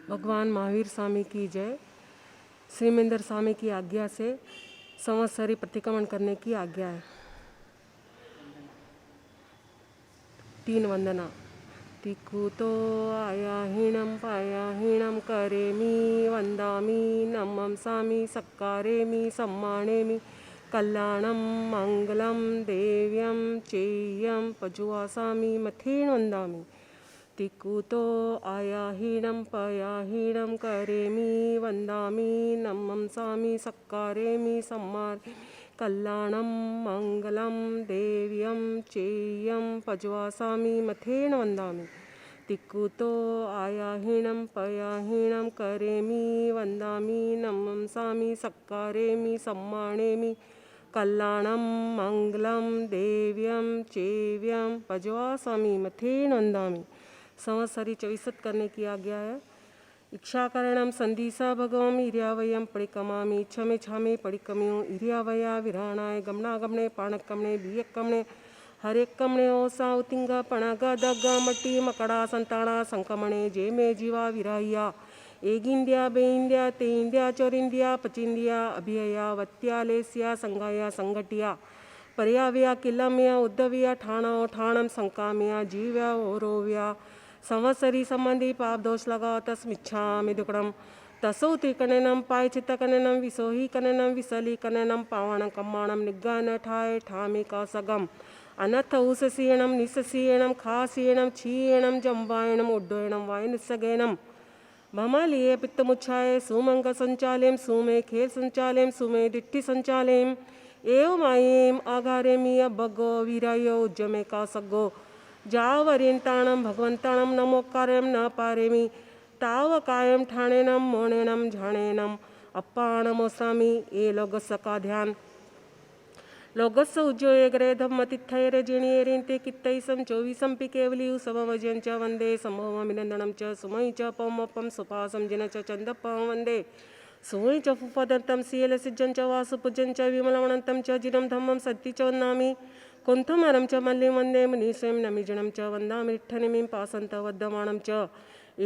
भगवान महावीर स्वामी की जय। श्रीमेंद्र स्वामी की आज्ञा से संवत्सरी प्रतिक्रमण करने की आज्ञा है। 3 वंदना। तिकुतो आया हीणम पाया हीणम करेमि वंदामि नमं सामि सक्कारेमि सम्मानेमि कल्याणं मंगलं देव्यं चेयं पजुवासामि मथेन वंदामि। तिकुतो आया हीणं पया हीणं करेमि वंदामि नमं सामि सक्कारेमि सम्मानेमि कल्याणं मंगलं देव्यं चेयं पजुवासामि मथेन वंदामि। तिकुतो आया हीणं पया हीणं करेमि वंदामि नमं सामि सक्कारेमि सम्मानेमि कल्याणं मंगलं देव्यं चेव्यं पजुवासामि मथेन वंदामि। संवत्सरी 24 करने की आज्ञा है। इच्छाकरणम संधिसा भगवम इरियावयम पड़िकमामी छमे छामे पड़िकमियों इरियावया विराणाय गमनागमने पाणकमने बियकमने हरेकमने ओसा उतिंगा पणगा दग्गा मट्टी मकड़ा संताना संकमणे जे में जीवा विराहिया एगिंद्या बेइंद्या तेइंद्या चोरिंद्या पचिंद्या अभिया वत्या लेस्या संगाया संगटिया पर्याव्या किलम्या उद्धव्या ठाणो ठाणम संकाम्या जीव्या ओरोव्या संवत्सरी संबंधी पाप दोष लगा तस्मिच्छामि दुक्कडम तसौ त्रिकणनम पायचित कननम विसोही कननम विसली कननम पावणं कम्माणं निग्गान ठाय ठामि कासगम अनथ उससीयणम निससीयणम खासीयणम छीयणम जम्बायणम उड्डयणम वायनिस्सगेणम भमलिये पित्तमुच्छाये सुमंग संचालेम सुमे खेल संचालेम सुमे दिट्ठि संचालेम एव मायेम आघारेमिय बग्गो वीरायो उज्जमे कासगो जावरियंताणं भगवंताणं नमोकारं न पारेमि ताव कायम ठाणेनम मोणेनम झाणेनम अप्पाणमोसामि ए लोगस्सका ध्यान लोगस्स उज्जोये ग्रे धम्मतिथैरे जिणियेरिंते कित्तैसं चोविसंपि केवली उसवमजं च वन्दे सम्भवमिनन्दनं च सुमयि च पौमपं सुपासं जिन च चन्दपं वन्दे सुमयि च फुफदन्तं सियलसिज्जं च वासुपूजं च विमलवणन्तं च जिनं धम्मं सत्ति च वन्दामि कुंथुमरं च मल्लिं वन्दे मुनीश्वरं नमिजनं च वन्दामि निट्ठनिमिं पासन्तवद्यमानं च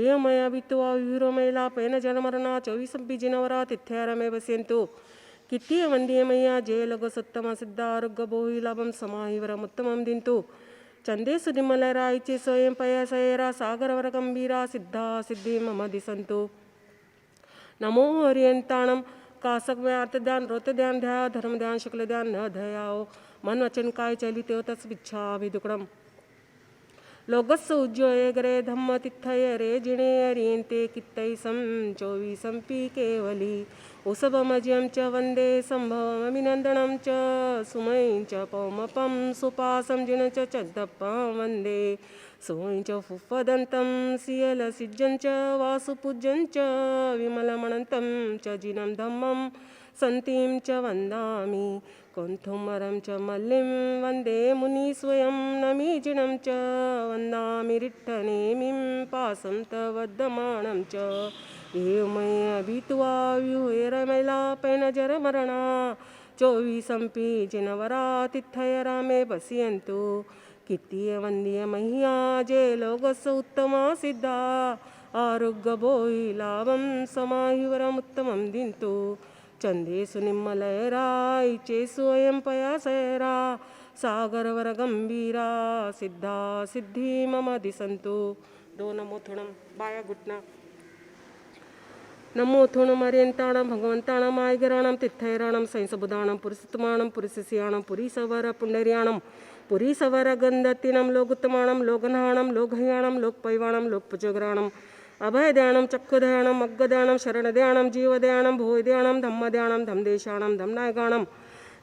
एयमया वित्वा विहुरमैलापेन जनमरणा चौविसंपि जिनवरा तिथ्यारमे पश्यन्तु कित्तीय वंदे मय्या जय लगसत्तम सिद्धारोग्य बोहि लाभं समाहिवरमुत्तमं दिन्तु चंदेसु निमलरायचे स्वयं पयसयरा सागरवर गंभीरा सिद्धा सिद्धि मम दिसन्तु नमो हरियंताणं कासक में अर्थ ध्यान रोत ध्यान ध्या धर्म ध्यान शुक्ल ध्यान न धयाओ मन वचन काय चलिते तस्मिच्छा विदुकडम लोगस्स उज्जोये ग्रे धम्म तिथय रे जिणे अरियंते कित्तैसं चोविसंपि केवली उसभमज्यं च वन्दे सम्भवमभिनन्दनं च सुमयं च पौमपं सुपासं जिन च चन्दपं वन्दे सुमयं च फुफदन्तं सियलसिज्जं च वासुपूज्यं च विमलमणन्तं च जिनं धम्मं सन्तिं च वन्दामि कुंथुमरं च मल्लिं वन्दे मुनिस्वयं नमीजिनं च वन्दामि रिट्ठनेमिं पासन्तवद्यमानं च एवमय भीत्वा व्यूहेरमैलापेनजरमरणा चौविसंपि जिनवरा तिथयरा मे पश्यन्तु कित्तीय वन्द्य मह्या जे लोगस्स उत्तमा सिद्धा आरोग्य बोहि लाभं समाहिवरमुत्तमं दिन्तु चंदेसु निम्मलयरा इचेसु अयं पयासयरा सागरवर गंभीरा सिद्धा सिद्धि मम दिसन्तु। दो नमो थुणम बाया घुटना नमो थुणम अरियंताणं भगवंताणं आयगराणं तिथैराणं सैंसबुदाणं पुरुषोत्तमाणं पुरुषस्याणं पुरीसवर पुंडर्याणं पुरीसवर गंधतिनं लोगुत्तमाणं लोगनहाणं लोकहयाणं लोकपैवाणं लोकपुजग्राणं अभयध्यानं चक्षुध्यानं अग्गध्यानं शरणध्यानं जीवध्यानं भूध्यानं धम्मध्यानं धमदेशाणं धमनायगाणं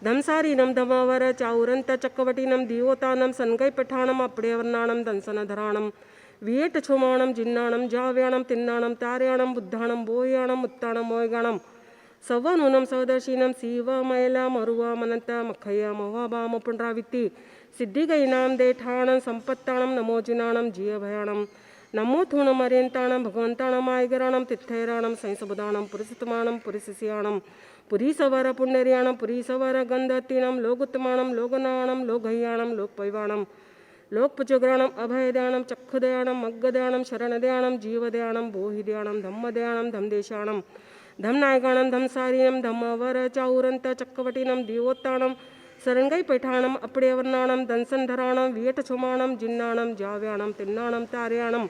धमसारीनं धमावर चाउरंत चक्रवटिनं दिवोतानं सन्गैपठाणं अप्रियवर्णाणं दंसनधराणं वियेटछोमाणं जिन्नाणं जाव्याणं तिन्नाणं तार्याणं बुद्धाणं बोह्याणं उत्ताणं मोयगाणं सवनूनं सवदर्शिनं शिवमैला मरुवा मनंत मखय मोहाबाम पुनरावित्ति सिद्धिगैनां देठाणं संपत्ताणं नमोजिनाणं जीवभयाणं नमो थूणम अरियंताणं भगवंताणं आयगराणं तिथैराणं सैंसबुदाणं पुरुषोत्तमाणं पुरुषस्याणं पुरीसवर पुंडर्याणं पुरीसवर गंधतिनं लोगुत्तमाणं लोगनाणं लोकहयाणं लोकपैवाणं लोकपचोग्राणम अभयदयाणम चक्षुदयाणम मग्गदयाणम शरणदयाणम जीवदयाणम बोहिदयाणम धम्मदयाणम धमदेशाणम धमनायकाणम धमसारिणम धम्मवर चाउरंत चक्रवटिनम देवोत्ताणम सरंगई पैठाणम अपड़ेवर्णाणम दंसनधराणम वियटछुमाणम जिन्नाणम जाव्याणम तिन्नाणम तार्याणम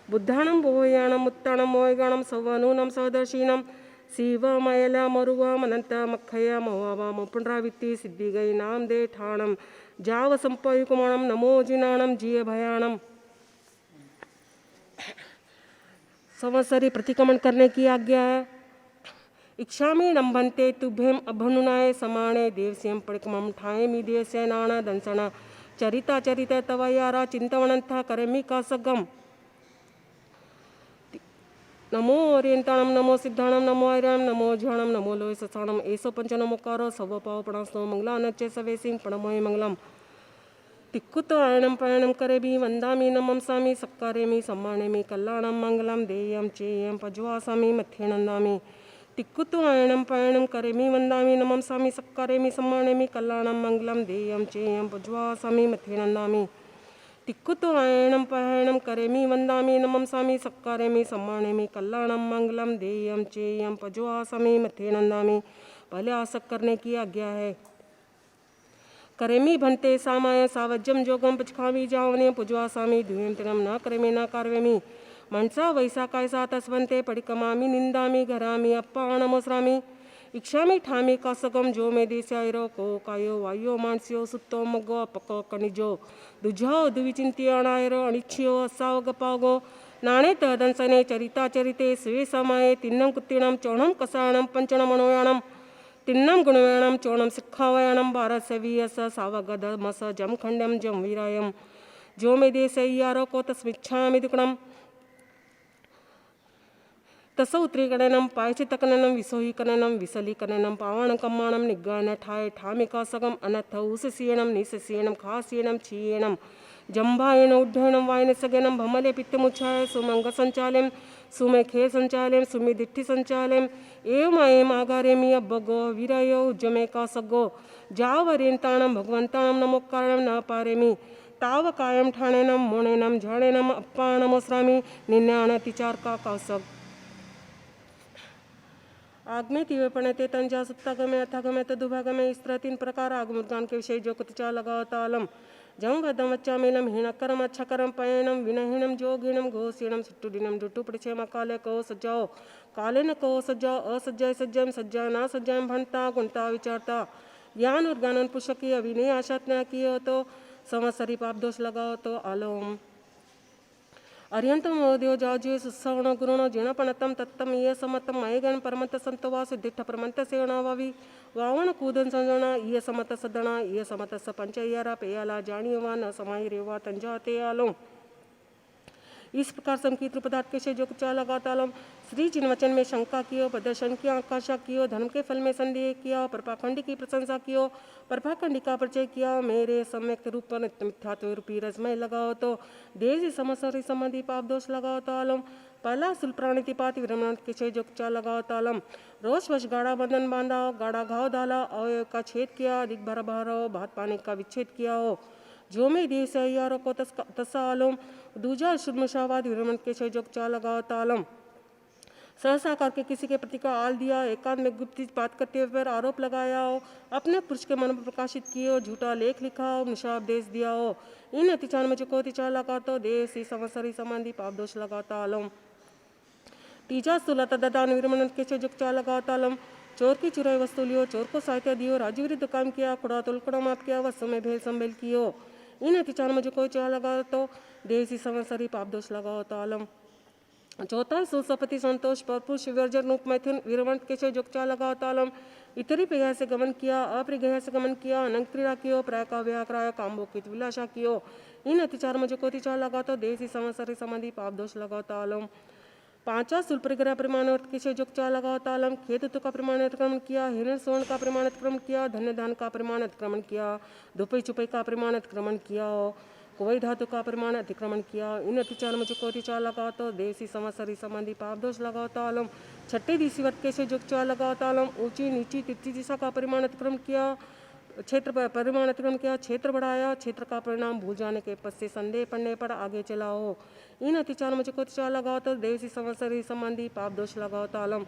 बुद्धाणम बोहयाणम मुत्ताणम मोयगाणम सवनूनम सवदर्शीनम शिवमयल मरुवम अनंत मखय मोहवम पुनरावित्ति सिद्धिगई नाम दे ठाणम जाव संपयुकुमाणम नमो जिनाणम जिय भयाणम। संवत्सरी प्रतिक्रमण करने की आज्ञा है। इक्षामी नंबनते तुभ्यम अभनुनाय समाणे देवस्यम परिक्रमम ठाए मी देवस्य नाण दंसना चरिता चरित तवयारा चिंतवनंथा करेमी का सगम। नमो ओरियंताणम नमो सिद्धाणम नमो आर्याणम नमो ज्ञाणम नमो लोय ससाणम ऐसो पंचनमोकारो सव पाव प्रणस्तो मंगला नच्चे सवे सिंह प्रणमोय मंगलम। तिक्कुतो आयणम पायणम करेबी वंदामी नमम सामी सक्कारेमी सम्मानेमी कल्याणम मंगलम देयम चेयम पज्वासामी मथ्येनंदामी। तिक्कुतो आयणम पायणम करेमी वंदामी नमम सामी सक्कारेमी सम्मानेमी कल्याणम मंगलम देयम चेयम पज्वासामी मथ्येनंदामी। तिक्कुतो आयणम पायणम करेमी वंदामी नमम सामी सक्कारेमी सम्मानेमी कल्याणम मंगलम देयम चेयम पज्वासामी मथ्येनंदामी। पहले आसक करने की आज्ञा है। करेमी भंते सामाय सावज्जम जोगम पचखामी जावने पुज्वासामी द्वियम तिरम न करेमी न कार्वेमी मनसा वैसा कायसा तस्वंते पडिकमामी निंदामी घरामी अप्पा नमोस्रामी। इक्षामी ठामी कासगम जो मे देशायरो को कायो वायो मानस्यो सुत्तो मगो अपको कणिजो दुझो दुविचिंत्याणायरो अनिच्छ्यो असाव गपागो नाणे तदंसने चरिता चरिते स्वे समाये तिन्नम कुत्तिणम चौणम कसाणम पंचणम मनोयाणम तिन्नम गुणव्याणम चौणम सिक्खावयाणम भारत सवीयस सावगदमस जम खंडम जम वीरायम जो मे देशय्यारो को तस्मिच्छामि दुक्णम तसौ त्रिगणनम पायचितकननम विसोहीकननम विसलीकननम पावण कम्माणम निग्गान ठाय ठामिका सगम अनथ उससीयणम निससीयणम खासीयणम छीयणम जंभायण उड्डयणम वायन सगनम भमले पित्तमुच्छाय सुमंग संचालम सुमे खे संचालम सुमि दिट्ठि संचालम एवं एम आगारेमी अब्बगो वीरायो उज्जमे का सगो जावरेंताणम भगवंताणम नमोकारणम न पारेमी ताव कायम ठाणेनम मोणेनम झाड़ेनम अप्पा नमोस्रामी निन्याण तिचार का कासग। आगमे तीव्र पणते तंजा सत्तागमे अथागमे तदुभागमे इस तरह 3 प्रकार आगमुद्गान के विषय जो कुतचा लगाओ तालम जम वदम वच्चामेलम हिणकरम अच्छकरम पयणम विनहीणम जोगिणम घोषीणम सिट्टुडिनम दुट्टु पड़िछेम काले कहो सज्जाओ काले न कहो सज्जाओ असज्जाय सज्जम सज्जा ना सज्जायम भणता गुणता विचारता ज्ञान और ज्ञानन पुष्की अभिनय आशात्ना कियो तो संवत्सरी पाप दोष लगाओ तो आलोम। अर्यंतम मोदियो जाज्यो सुसवण गुरुणो जिणपणतम तत्तम ये समतम मयगण परमत संतवा सिद्धिठ परमंत सेवणावी वावण कूदन संजणा ये समत सदणा ये समत स पंचयरा पेयाला जानियवा न समाई रेवा तंजाते आलो। इस प्रकार संकीर्त पदार्थ के से जो कुचा लगातालम श्री जिन वचन में शंका कियो प्रदर्शन किया आकाशा कियो धर्म के फल में संदेह किया प्रपाखंडी की प्रशंसा कियो प्रपाखंडी का परिचय किया मेरे सम्यक रूप पर मिथ्यात्व रूपी रसमय लगाओ तो देश समसरी संबंधी पाप दोष लगाओ तालम। पहला सुल प्राणितिपात विरमण के से जो कुचा लगाओ तालम रोष वश गाढ़ा बंधन बांधा गाढ़ा घाव डाला अवयव का छेद किया अधिक भर भरो भात पानी का विच्छेद किया हो जो में देश यारों को तसा आलम। दूजा शुद्मशावाद विरमण के से जो कुचा लगाओ तालम सहसा करके किसी के प्रति का आल दिया एकांत में गुप्त बात करते हुए पर आरोप लगाया हो अपने पुरुष के मन पर प्रकाशित किए हो झूठा लेख लिखा हो निशापदेश दिया हो इन अतिचार में चुको तिचार लगाता देश ही संवत्सरी संबंधी पाप दोष लगाता आलम। तीजा सुलता ददान विरमण के से जुक्चा लगाता आलम चोर की चुराई वस्तु लियो चोर को सहायता दियो राज्य विरुद्ध काम किया कुड़ा तुलकड़ा माप किया वस्तु में भेल संभेल कियो इन अतिचार में जो कोई चाह लगा तो देश ही संवत्सरी पाप दोष लगाता आलम। चौथा सुसपति संतोष परपुर शिवर्जन रूप मैथुन वीरवंत के से जुक्चा लगाओ तालम इतरी प्रया से गमन किया अप्रिगया से गमन किया अनंग क्रीड़ा कियो प्राय का व्याक्राय काम्बोकित विलासा कियो इन अतिचार में जो को तिचार लगा तो देश ही संवत्सरी संबंधी पाप दोष लगाओ तालम। पांचवा सुलप्रग्रह प्रमाणार्थ के से जुक्चा लगाओ तालम खेतु का प्रमाण अतिक्रमण किया हिरण स्वर्ण का प्रमाण अतिक्रमण किया धन्य दान का प्रमाण अतिक्रमण किया दुपई चुपई का प्रमाण अतिक्रमण किया कोई धातु का प्रमाण अतिक्रमण किया इन अतिचार में को तिचार लगाओ तो देसी संवत्सरी संबंधी पाप दोष लगाओ तालम। छठे दिशी वर्त के से जुक्चा लगाओ तालम ऊंची नीची तिथि दिशा का परिमाण अतिक्रमण किया क्षेत्र परिमाण अतिक्रमण किया, क्षेत्र बढ़ाया, क्षेत्र का परिणाम भूल जाने के पद से संदेह पड़ने पर आगे चलाओ। इन अतिचार मुझे को अतिचार लगाओ तो देवसी संवत्सरी संबंधी पाप दोष लगाओ तालम।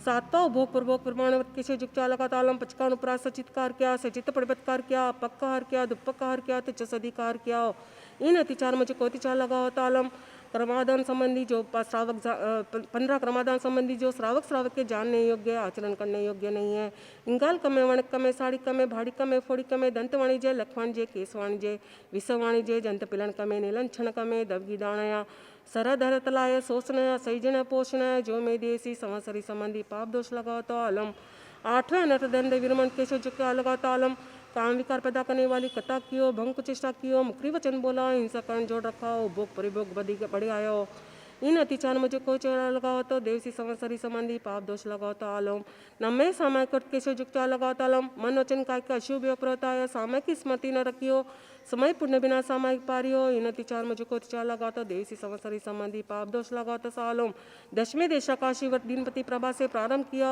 सातवा भोग प्रभोग प्रमाण किसे जुगचा लगा तालम। पचका अनुप्रास सचितकार किया, सचित परिपत्कार किया, पक्कार किया, दुपकार किया, तुच्छ सधिकार किया। इन अतिचार मुझे को अतिचार लगाओ तालम। क्रमादान संबंधी जो श्रावक 15 क्रमादान संबंधी जो श्रावक के जानने योग्य आचरण करने योग्य नहीं है। इंगाल कमे, वणक कमे, साड़ी कमे, भाड़ी कमे, फोड़ी कमे, दंत वाणिज्य, लख वाणिज्य, केस वाणिज्य, विष वाणिज्य, जंत पिलन कमे, नीलंछन कमे, दवगी दाणया, सरधर तलाय, शोषण, सैजन पोषण, जो में देसी संवत्सरी संबंधी पाप दोष लगाओ तो आलम। 8वें अनर्थ दंड विरमण केशव जो लगाओ तो आलम। काम विकार पैदा करने वाली कथा कियो, भंग कुचेष्टा कियो, मुखरी वचन बोला, हिंसा कारण जोड़ रखाओ, भोग परिभोग बढ़ आयो। इन अतिचार मुझे को चेहरा लगाओ तो देवसी संवत्सरी संबंधी पाप दोष लगाओ तो आलोम। नमे सामय कट केशव जुगचा लगाओ तालम। मन वचन काय का अशुभ योग प्रवता है, सामय की स्मृति न रखियो, समय पुण्य बिना सामायिक पारियो। इन अतिचार मुझे को अतिचार लगाओ तो देवसी संवत्सरी संबंधी पाप दोष लगाओ तो सालोम। 10वें देशाकाशी व्रत दिनपति प्रभा से प्रारंभ किया।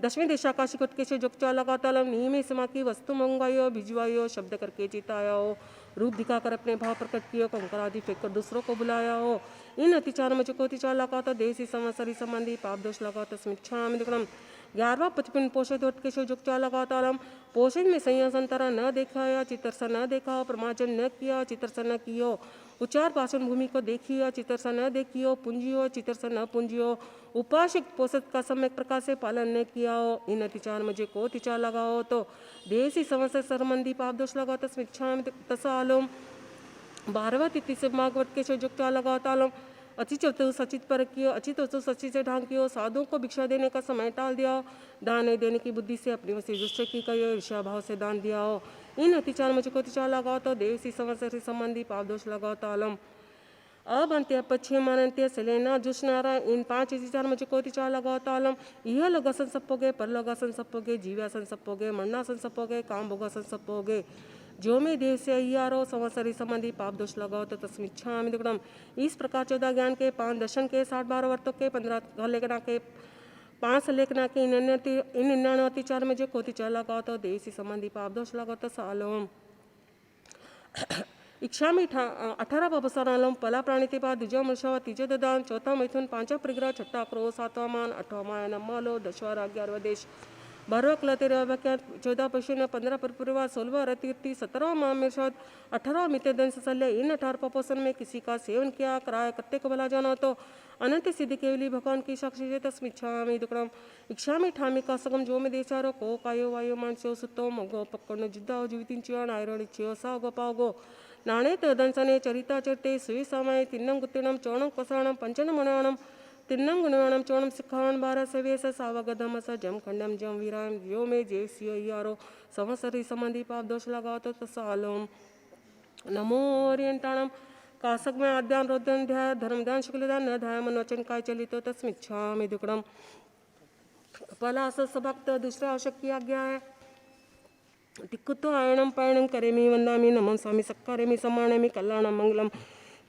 10वें देशाकाशी कट केशव जुगचा लगाओ तालम। नियम समा की वस्तु मंगवाइयो, भिजवाइयो, शब्द करके चितायो, रूप दिखाकर अपने भाव प्रकट किया, कंकर आदि फेंककर दूसरों को बुलाया हो। इन अतिचार मुझे को अतिचार लगाओ तो देवसी संवत्सरी संबंधी पाप दोष लगाओ तो स्मिच्छामि दुक्कड़म। 11वां प्रतिपिंड पोषित केशव जुगचा लगाओ तालम। पोषित में संयसन तरह न देखा, चित्रसा न देखा, प्रमाजन न किया, चित्रसा न कियो, उच्चार पाषण भूमि को देखियो, चित्रसा न देखियो, पुंजियो, चित्रसा न पुंजियो, उपासिक पोषित का सम्यक प्रकार से पालन न किया हो। इन अतिचार मुझे को अतिचार लगाओ तो देवसी संवत्सर संबंधी पाप दोष लगाओ तो स्मिच्छामि तसालोम। 12वां तिथि से भागवत के जुगचा लगाओ तालम। अचित वस्तु सचित पर कियो, अचित वस्तु सचित से ढांक कियो, साधुओं को भिक्षा देने का समय टाल दिया, दान देने की बुद्धि से अपनी वस्तु दुष्ट की कहियो, ईर्ष्या भाव से दान दिया हो। इन अतिचार मुझे को अतिचार लगाओ तो देवसी संवत्सरी संबंधी पाप दोष लगाओ तालम। अब अंत्य पश्चिम अनंत्य सलेना जुष्नारा, इन 5 अतिचार मुझे को अतिचार लगाओ तालम। यह लोगासन सपोगे, परलोगासन सपोगे, जीव्यासन सपोगे, मरणासन सपोगे, काम भोगासन सपोगे। जो में देव से अय्यारो संवत्सरी संबंधी पाप दोष लगाओ तो तस्मिच्छामि दुक्कड़म। इस प्रकार 14 ज्ञान के, 5 दर्शन के, 60-12 वर्तों के, 15 लेखना के, 5 लेखना के, इन 99 अतिचार में जो को अतिचार लगाओ तो देवसी संबंधी पाप दोष लगाओ तो सालोम। इच्छा में 18 पापसारालोम। पला प्राणी के बाद द्विजा मृषा, तीजा ददान, चौथा मैथुन, 5वां परिग्रह, 6ठा क्रोध, 7वां मान, 8वां माया मालो, 10वां राज्ञ, 11वां देश, 12वां कला, 13वां वाक्य, 14 पशु, 15 परिवार, 16वां रतिर्ति, 17वां महामेषद, 18वां मित्र दंश सल्य। इन 18 पापोसन में किसी का सेवन किया कराया कत्ते को भला जाना तो अनंत सिद्धि केवली भगवान की साक्षी से तस्मिच्छामि दुक्कड़म। इच्छा में ठामी का सगम जो में देचारो को कायो वायो मानसो सुतो मगो पक्कड़ जुद्धा जीवितिंचियो नायरणिचियो सा गोपागो नाणे तदंसने चरिता चरते सुई समय तिन्नम गुत्तिणम चौणम कसाणम पंचनम मणाणम तिन्नम गुणवाणम चौणम सिखावण बार सवेस सावगदम स जम खंडम जम वीराम यो में जेसियो यारो संवत्सरी संबंधी पाप दोष लगाओ तो तसालोम। नमो ओरियंटाणम। कासक में आद्यान रोद्यान ध्याय, धर्म ध्यान शुक्ल ध्यान न ध्याय, मन वचन काय चलितो तस्मिच्छामि दुक्कड़म। पहला सभक्त, दूसरा आवश्यक की आज्ञा है। तिक्कुतो आयणम पायणम करेमि वंदामि नमं स्वामी सक्कारेमि सम्मानयामि कल्याणं मंगलम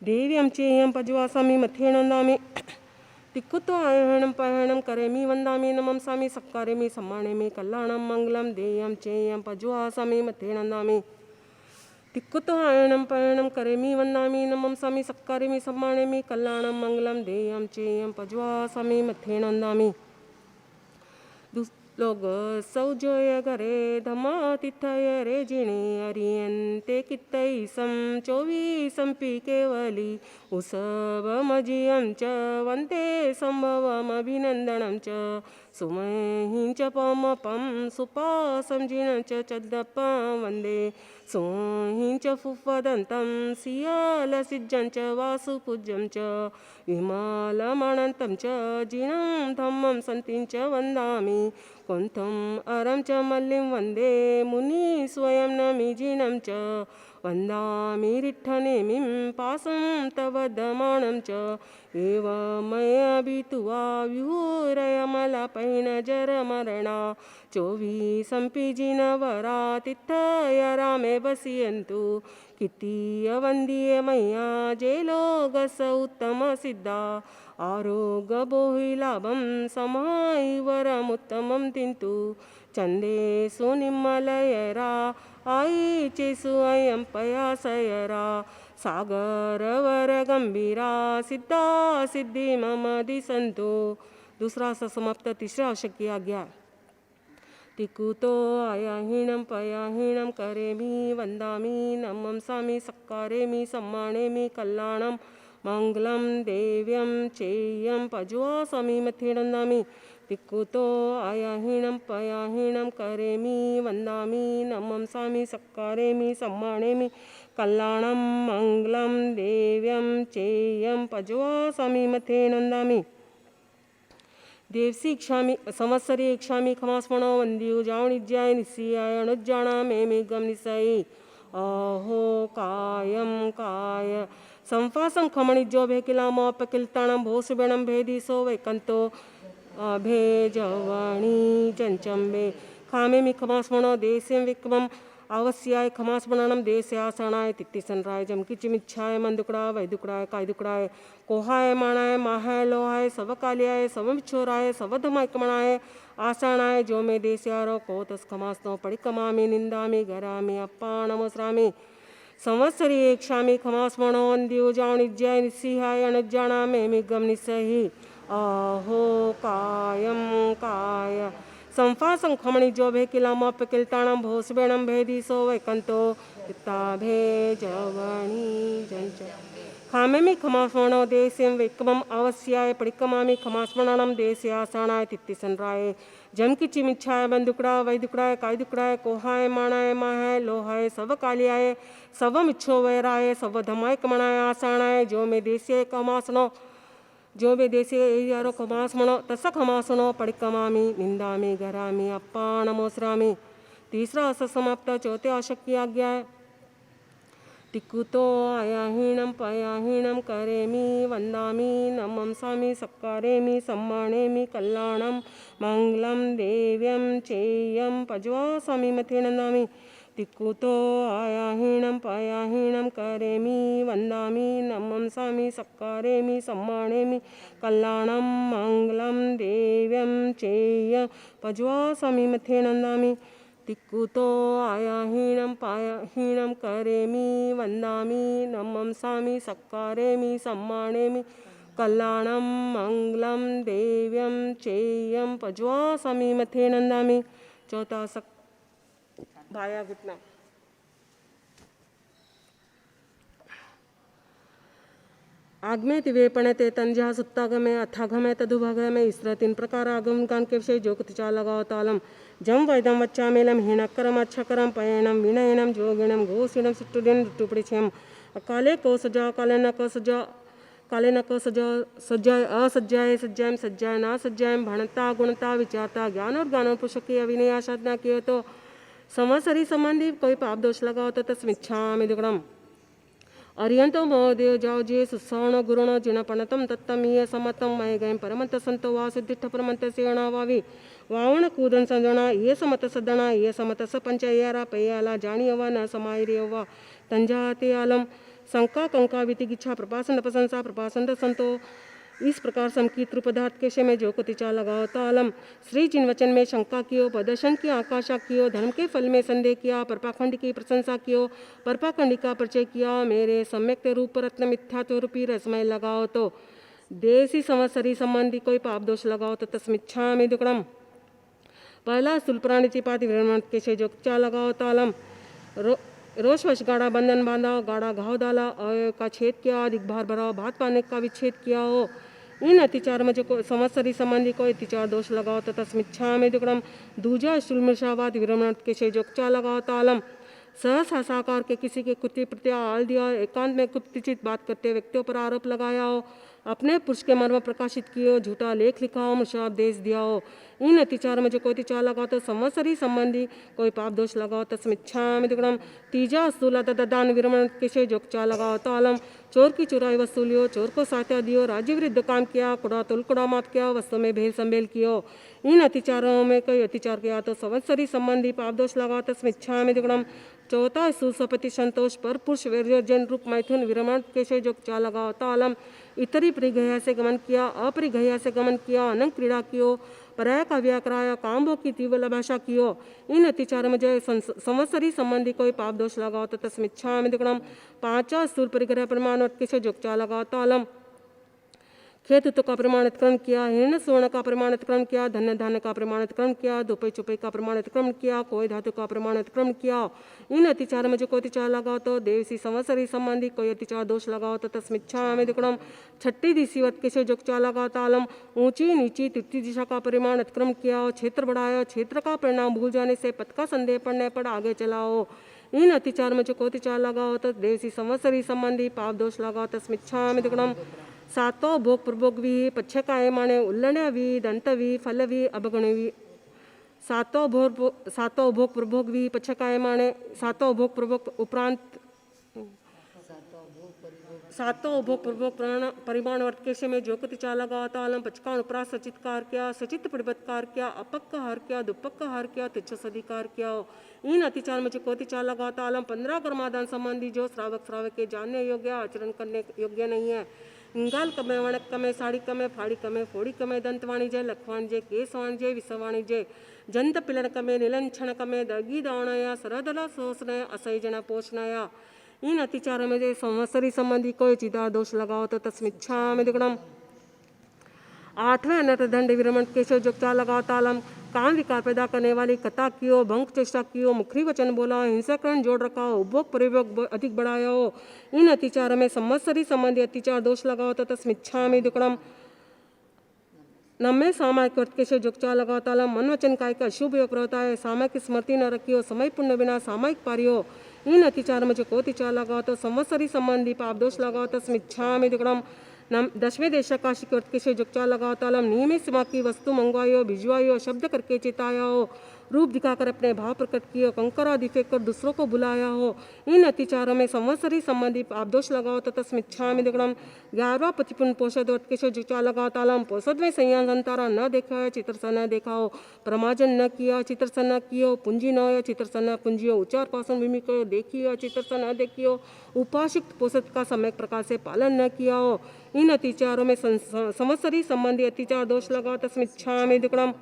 देव्यं चेयं पज्वासामि मथेन वंदामि। तिक्कुतो आयणम पायणम करेमि वंदामि नमं स्वामी सक्कारेमि सम्मानयामि कल्याणं मंगलम देव्यं चेयं पज्वासामि मथेन वंदामि। तिक्कुतो आयणम पायणम करेमि वंदामि नमं स्वामी सक्कारेमि सम्मानयामि कल्याणं मंगलम देव्यं चेयं पज्वासामि मथेन वंदामि। लोग सौजोय घरे धमा तिथय रे जिणे अरियंते कित्तैसम 24 पी केवली उसवमजियं च वन्ते संभवम अभिनंदनं च सुमहिं च पमपं सुपासं जिनं च चद्दपं वन्दे सोहिं च फुफदन्तं सियालसिज्जं च वासुपूज्यं च विमलमनन्तं च जिनं धम्मं सन्तिं च वन्दामि कुन्थम् अरं च मल्लिं वन्दे मुनि स्वयं नमिजिनं च वन्दामि रिट्ठनेमिं पासं तव दमानं च एवमयभितुवा व्यूहरयमलपैन जरमरणा 24 पिजिनवरा तिथय रामे वसियन्तु कितीय वंदिये मय्या जे लोगस उत्तम सिद्धा आरोग्य बोहि लाभं समायि वरमुत्तमं तिन्तु चंदे सुनिम्मलयरा आईचे सुयं पयासयरा सागरवर गंभीरा सिद्धा सिद्धी मम दिसंतो. दूसरा असा समाप्त. तिसरा अशक्य आज्ञा. तिकुतो आयाहीणं पयाहीणं करेमि वंदामि नमंसामि सक्कारेमि सम्मानेमि कल्याणं मंगलं देव्यं चेयं पज्वासामि मध्ये नंदामि. तिकुतो आयाहीणं पयाहीणं करेमि वंदामि नमंसामि सक्कारेमि सम्मानेमि कल्याणं मंगलं देव्यं चेयं पज्वासामि मध्ये नंदामि. देवसी इक्षामि संवत्सरी इक्षामि खमास्मणो वंद्यु जावणिज्याय निस्सियाय अनुज्जाना मे गम निसई. अहो कायं काय संफासं खमणिज्यो भेकिलामोपकिल्ताणं भोसुबेणं भेदिसो वैकंतो भेजवाणी चंचंबे. खामेमि खमास्मणो देशं विक्रमं आवस्याय खमास्मरणं देशासनाय तित्तिसनराय जमकिचिमिच्छाय मंदुकड़ाय वैदुकड़ाय कायदुकड़ाय कोहाय माणाय माहाय लोहाय सवकालियाय सवमिच्छोराय सवधमकमणाय आसानाय जो मे देस्यारो कोतस खमास्नो पडिकमामि निंदामि गरामि अप्पा नमस्रामि. संवत्सरी इक्षामि खमास्मणो वंद्यु जावणिज्याय निस्सिहाय अनुज्जाना मे गम निस्सहि. अहो कायं काय संफासं खमणिज्यो भेकिलामोपकिल्ताणं भोसुबेणं भेदिसो वैकंतो पिता भेजवणी जंच. खामेमि खमास्मरणो देशं विक्रमं आवस्याय पडिकमामि खमास्मरणं देशयासनाय तित्तिसनराय जमकिचिमिच्छाय बंदुकड़ा वैदुकड़ाय कायदुकड़ाय कोहाय माणाय माहाय लोहाय सवकालियाय सवमिच्छो वैराय सवधमायकमणाय आसानाय जो मे देशे कमासनो जो बे देशे यारो खमास्मणो तस खमासनो पडिकमामि निंदामि गरामि अप्पा नमोस्रामि. तीसरा अस समाप्त. चौथे अशक्य आज्ञा. तिकुतो आयाहीणं पयाहीणं करेमि वंदामि नमंसामि सक्कारेमि सम्मानेमि कल्याणं मंगलं देव्यं चेयं पज्वासामि मध्ये नंदामि. तिकुतो आयाहीणं पयाहीणं करेमि वंदामि नमंसामि सक्कारेमि सम्मानेमि कल्याणं मंगलं देव्यं चेयं पज्वासामि मध्ये नंदामि. तिकुतो आयाहीणं पयाहीणं करेमि वंदामि नमंसामि सक्कारेमि सम्मानेमि कल्याणं मंगलं देव्यं चेयं पज्वासामि मध्ये नंदामि. चौथा भाया घुटना. आगमे वेपणते तंजा सुत्तागमे अथागमे तदुभागमे इस तीन प्रकार आगम गान के विषय जो कुतिचा लगाओ तालम जम वैदम वच्चामेलम हिणकरम अच्छकरम पयणम विनयनम जोगिणम घोषिणम सुट्टुदिन रुट्टुपड़िछम. काले को सजा काले न को सजा काले न को सजा सज्जाय असज्जाय सज्जायम सज्जाय ना सज्जायम भणता गुणता विचारता ज्ञान और ज्ञान पुरुष की अविनय साधना किए तो संवत्सरी संबंधी कोई पाप दोष लगाओ तो तस्मिच्छामि दुग्गड़म. अर्यंतो महोदय जाओ जे सुसवण गुरुण जिण पणतम तत्तमीय समतम मय गयम परमंत संतो वा सिद्धिठ परमंत सेवणा वावी वावण कूदन संजणा ये समत सदणा ये समत स पंचयारा पयाला जानी अवा न समायरे अवा तंजाते आलम शंका कंका वितिगिच्छा प्रपासन प्रशंसा प्रपासन संतो. इस प्रकार समकीत रूप पदार्थ के में जो कुतिचा लगाओ तालम. श्री जिन वचन में शंका कियो प्रदर्शन की आकाशा कियो धर्म के फल में संदेह किया परपाखंड की प्रशंसा कियो परपाखंडी का परिचय किया मेरे सम्यक रूप रत्न मिथ्यात्व रूपी रसमय लगाओ तो देसी संवत्सरी संबंधी कोई पाप दोष लगाओ तो तस्मिच्छामि दुक्कड़म. पहला स्थूल प्राणी चिपाति विरमण के से जो कुतिचा लगाओ तालम. रोषवश गाढ़ा बंधन बांधा गाढ़ा घाव डाला अवयव का छेद किया दिग्भार भरा भात पाने का विच्छेद किया हो. इन अतिचार में जो संवत्सरी संबंधी को अतिचार दोष लगाओ तो तस्मिच्छामि दुक्कड़म. दूजा स्थूलमृषावाद विरमण के से जो कुतिचा लगाओ तालम. सहसा साकार के किसी के कुत्ते प्रति आल दिया एकांत में कुत्सित बात करते व्यक्तियों पर आरोप लगाया हो अपने पुरुष के मर्म प्रकाशित किए झूठा लेख लिखा हो मृषापदेश दिया हो. इन अतिचार में जो कोई अतिचार लगाओ तो संवत्सरी संबंधी कोई पाप दोष लगाओ तस्मिच्छामि दुक्कड़म. तीजा स्थूल दान विरमण के जो कुतिचा लगाओ तालम. चोर की चुराई वस्तु लियो चोर को सात्या दियो राज्य विरुद्ध काम किया कुड़ा तुल कुड़ा माप किया वस्तु में भेल संभेल कियो. इन अतिचारों में कोई अतिचार किया तो संवत्सरी संबंधी पाप दोष लगाओ तस्मिच्छामि दुक्कड़म. चौथा सुसपति संतोष पर पुरुष वीर्यजन रूप मैथुन विरमण के जो कुतिचा लगाओ तालम. इतरी परिघया से गमन किया, अपरिघया से गमन किया, अनंग क्रीड़ा कियो, पर्याय का व्याह कराया, कामभो की तीव्र भाषा कियो। इन अतिचार में जो संवत्सरी संबंधी कोई पाप दोष लगाओ तो तस्मिच्छा में दुगुणम। पांचा स्थूल परिग्रह प्रमाण और किसे जुगचा लगाओ तालम। खेत का प्रमाणितकरण किया, हिरण स्वर्ण का प्रमाणितकरण किया, धन्य धान्य का प्रमाणितकरण किया, दुपई चुपई का प्रमाणितकरण किया, कोई धातु का प्रमाणितकरण किया। इन अतिचार में जो कोई अतिचार लगाओ तो देवसी संवत्सरी संबंधी कोई अतिचार दोष लगाओ तो तस्मिच्छा में दुगुणम। छठी दिशीवत किसे जुगचा लगाओ तालम। ऊंची नीची तृतीय दिशा का परिमाण अतिक्रम किया, क्षेत्र बढ़ाया, क्षेत्र का परिणाम भूल जाने से पथ का संदेह पड़ने पर आगे चलाओ। इन अतिचार में जो कोई अतिचार लगाओ तो देवसी संवत्सरी संबंधी पाप दोष लगाओ तस्मिच्छा में दुगुणम। सातो भोग प्रभोगवी पच्छकाय माने उल्लण्यवी दंतवी फलवी अभगणवी। सातो भोग प्रभोगवी पच्छकाय माने सातो भोग प्रभोग उपरांत सातो भोग प्रभोग परिमाण वर्तकेश में जो कतिचा लगा तालम पचकान उपरा सचित कार किया, सचित परिबत्कार किया, अपक्क हार किया, दुपक्क हार किया, तिच्छ सदिकार किया। इन अतिचार में जो कोतिचा लगा तालम 15 कर्मादान संबंधी जो श्रावक के जानने योग्य आचरण करने योग्य नहीं है। इंगाल कमे, वणक कमे, साड़ी कमे, फाड़ी कमे, फोड़ी कमे, दंत वाणिज्य, लखवाणिज्य, केस वाणिज्य, विष वाणिज्य, जंत पिलण कमे, निलंछण कमे, दगी दावणया, सरदला सोसनय, असैजन पोषणया। इन अतिचारों में संवत्सरी संबंधी कोई चिता दोष लगाओ तो तस्मिच्छा में दुगुणम। 8वें अनर्थ दंड विरमण केशव जुगचा लगाओ तालम। काम विकार पैदा करने वाली कथा कियो, भंग चेष्टा कियो, मुखरी वचन बोला, हिंसाकरण जोड़ रखा हो, उपभोग प्रयोग अधिक बढ़ाया हो। इन अतिचारों में संवत्सरी संबंधी अतिचार दोष लगाओ तो तस्मिच्छा में दुगुणम। नम्मे सामायिक वर्त केशव जुगचा लगाओ तालम। मन वचन काय का अशुभ योग रहता है, सामायिक स्मृति न रखियो, समय पुण्य बिना सामायिक पारियो। इन अतिचार में जो को अतिचार लगाओ तो संवत्सरी संबंधी पाप दोष लगाओ तस्मिच्छा में दुगुणम। 10वें देशकाशी के वर्त केशव जुगचा लगाओ तालम। नियमित सीमा की वस्तु मंगवायो, भिजवायो, शब्द करके चिताया हो, रूप दिखाकर अपने भाव प्रकट किए, कंकर आदि फेंक कर दूसरों को बुलाया हो। इन अतिचारों में संवत्सरी संबंधी पाप दोष लगाओ तो तस्मिच्छा में दुगुणम। 11वां पतिपुन पोषद वर्त केशव जुगचा लगाओ तालम। पोषद में संयान संतारा न देखा है, चित्र सा न देखा हो, प्रमाजन न किया, चित्र सा न कियो, पूंजी न हो, चित्र सा न पूंजियो, उच्चार पासन भूमि को देखियो, चित्र सा न देखियो, उपासिक्त पोषद का सम्यक प्रकार से पालन न किया हो। इन अतिचारों में संवत्सरी संबंधी अतिचार दोष लगाओ तस्मिच्छा में दुगुणम।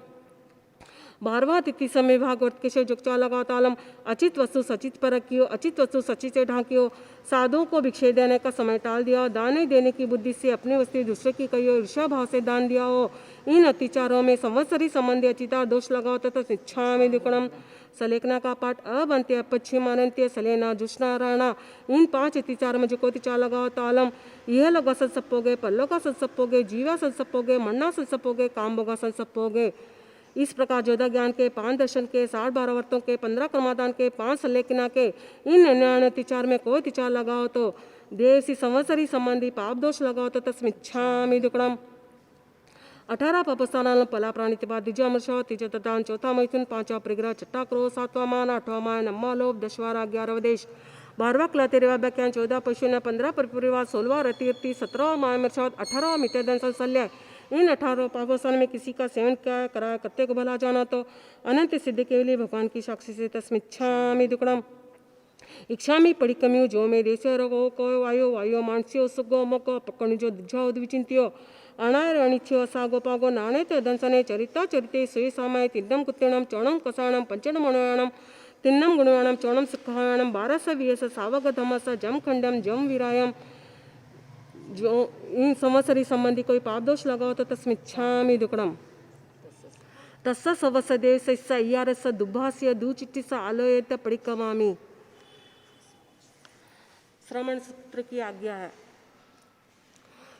12वां तिथि समय भागवत केशव जुगचा लगाओ तालम। अचित वस्तु सचित पर रखियो, अचित वस्तु सचित से ढांकियो, साधुओं को भिक्षे देने का समय टाल दिया, दान नहीं देने की बुद्धि से अपनी वस्तु दूसरे की कहियो, ईर्ष्या भाव से दान दिया हो। इन अतिचारों में संवत्सरी संबंधी अचितार दोष लगाओ तथा शिक्षा में दुकड़म। सलेखना का पाठ अबंत्य पश्चिमानंत्य सलेना जुष्णा राणा। इन 5 अतिचार में जो को अतिचार लगाओ तालम। यह लोग सत्सपोगे, पल्लो का सत्सपोगे, जीवा सत्सपोगे, मन्ना सत्सपोगे, कामभोगा सत्सपोगे। इस प्रकार जोधा ज्ञान के 5 दर्शन के 60-12 वर्तों के 15 कर्मादान के 5 सलेखना के इन 99 अतिचार में कोई अतिचार लगाओ तो देवसी संवत्सरी संबंधी पाप दोष लगाओ तो तस्मिच्छामि दुक्कडम। 18 पापस्थान पला प्राणी के बाद द्विजा अमृषा, तीजा तदान, चौथा मैथुन, 5वां परिग्रह, छठा क्रोध, 7वां मान, 8वां मान, 9वां लोभ, 10वां राग, 11वां देश, 12वां क्ला, 13वां व्याख्यान, 14 पशुन, 15 परिवार, 16वां रतिरति, 17वां माया, 18वां मित्रदन संसल्य। इन 18 पापोस्थान में किसी का सेवन क्या कराया करते को भला जाना तो अनंत सिद्धि के लिए भगवान की साक्षी से तस्मिच्छामि दुक्कडम। इच्छामि पडिकमियो जो मे देशे रगो को वायो वायो मानस्यो सुगो मको पकणिजो दिज्झाओ द्विचिंत्यो अणायर अणिच्यो सागो पागो नाणे ते दंसने चरिता चरिते सुये सामाय तिन्नम कुत्तेणम चौणम कसाणम पंचणम अणुयाणम तिन्नम गुणयाणम चौणम सुखायाणम 12 वियस सावग धमस जम खंडम जम विरायम। जो इन संवत्सरी संबंधी कोई पाप दोष लगाओ तो तस्मिच्छामि दुक्कडम। तस्स सवस देव सस्स अय्यारस दुभास्य दूचिट्टिस आलोयत पडिकमामि। श्रवण सूत्र की आज्ञा है।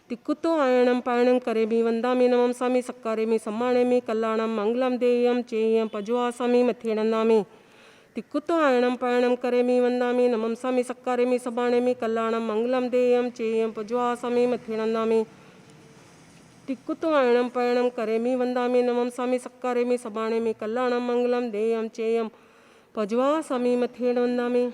तिक्कुतो आयणम पायणम करेमि वंदामि नमंसामि सक्कारेमि सम्मानेमि कल्याणम मंगलम देयम चेयम पज्वासामि मथेनन्नामि। तिक्कुतो आयणम पायणम करेमि वंदामि नमंसामि सक्कारेमि सम्मानेमि कल्याणम मंगलम देयम चेयम पज्वासामि मथेनन्नामि। तिक्कुतो आयणम पायणम करेमि वंदामि नमंसामि सक्कारेमि सम्मानेमि कल्याणम मंगलम देयम चेयम पज्वासामि मथेनन्नामि।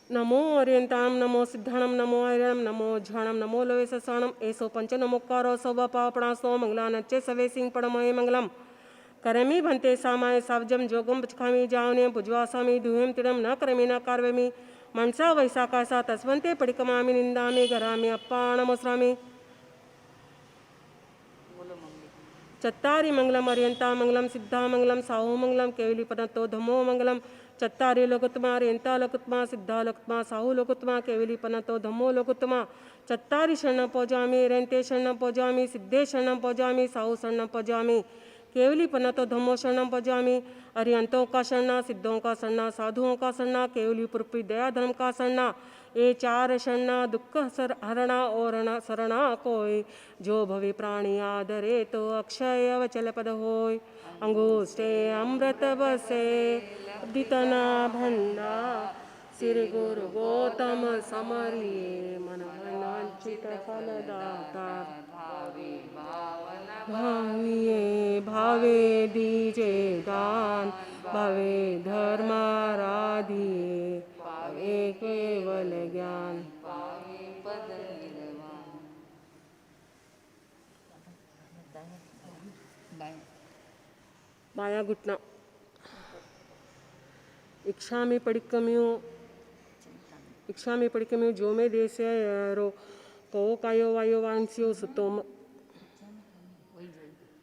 नमो अर्यंताम नमो सिद्धाणम नमो आर्यम नमो झाणम नमो लवे ससाणम ऐसो पंच नमोकारो सव पापणासो मंगलानच्चे सवे सिंह पड़मये मंगलम। करमी भन्ते सामाय सावजम जोगम पचखामी जावने भुजवासामी दुहेम तिड़म न करमी न कार्वेमी मनसा वैसाखासा तस्वंते पडिकमामि निंदामि घरामि अप्पाणमोस्रामि चत्तारि मंगलम अर्यंता मंगलम सिद्धा मंगलम साहू मंगलम केवली पनतो धमो मंगलम चत्तारि लोकोत्तमा अर्यंता लोकोत्तमा सिद्धा लोकोत्तमा साहू लोकोत्तमा केवली पनतो धमो लोकोत्तमा चत्तारि शरणं पौजामि अर्यंते शरणं पौजामि सिद्धे शरणं पौजामि साहू शरणं पौजामि केवली पनतो धमो शरणं पौजामि अर्यंतों का शरणा सिद्धों का शरणा साधुओं का शरणा केवली पुरपी दया धर्म का शरणा ये चार शरणा दुख हरणा और शरणा कोय जो भवि प्राणी आदरे तो अक्षय वचल पद होय अंगुष्ठे अमृत बसे दितना भंडा श्री गुरु गौतम समरिये मन वंचित फलदाता भाविये भावे दीजे दान भावे धर्माराधिये पावे केवल ज्ञान पावे पद निर्वाण। बाया घुटना इच्छा में पड़िकम्यू जो में देश रो को कायो वायो वांस्यो सुतोम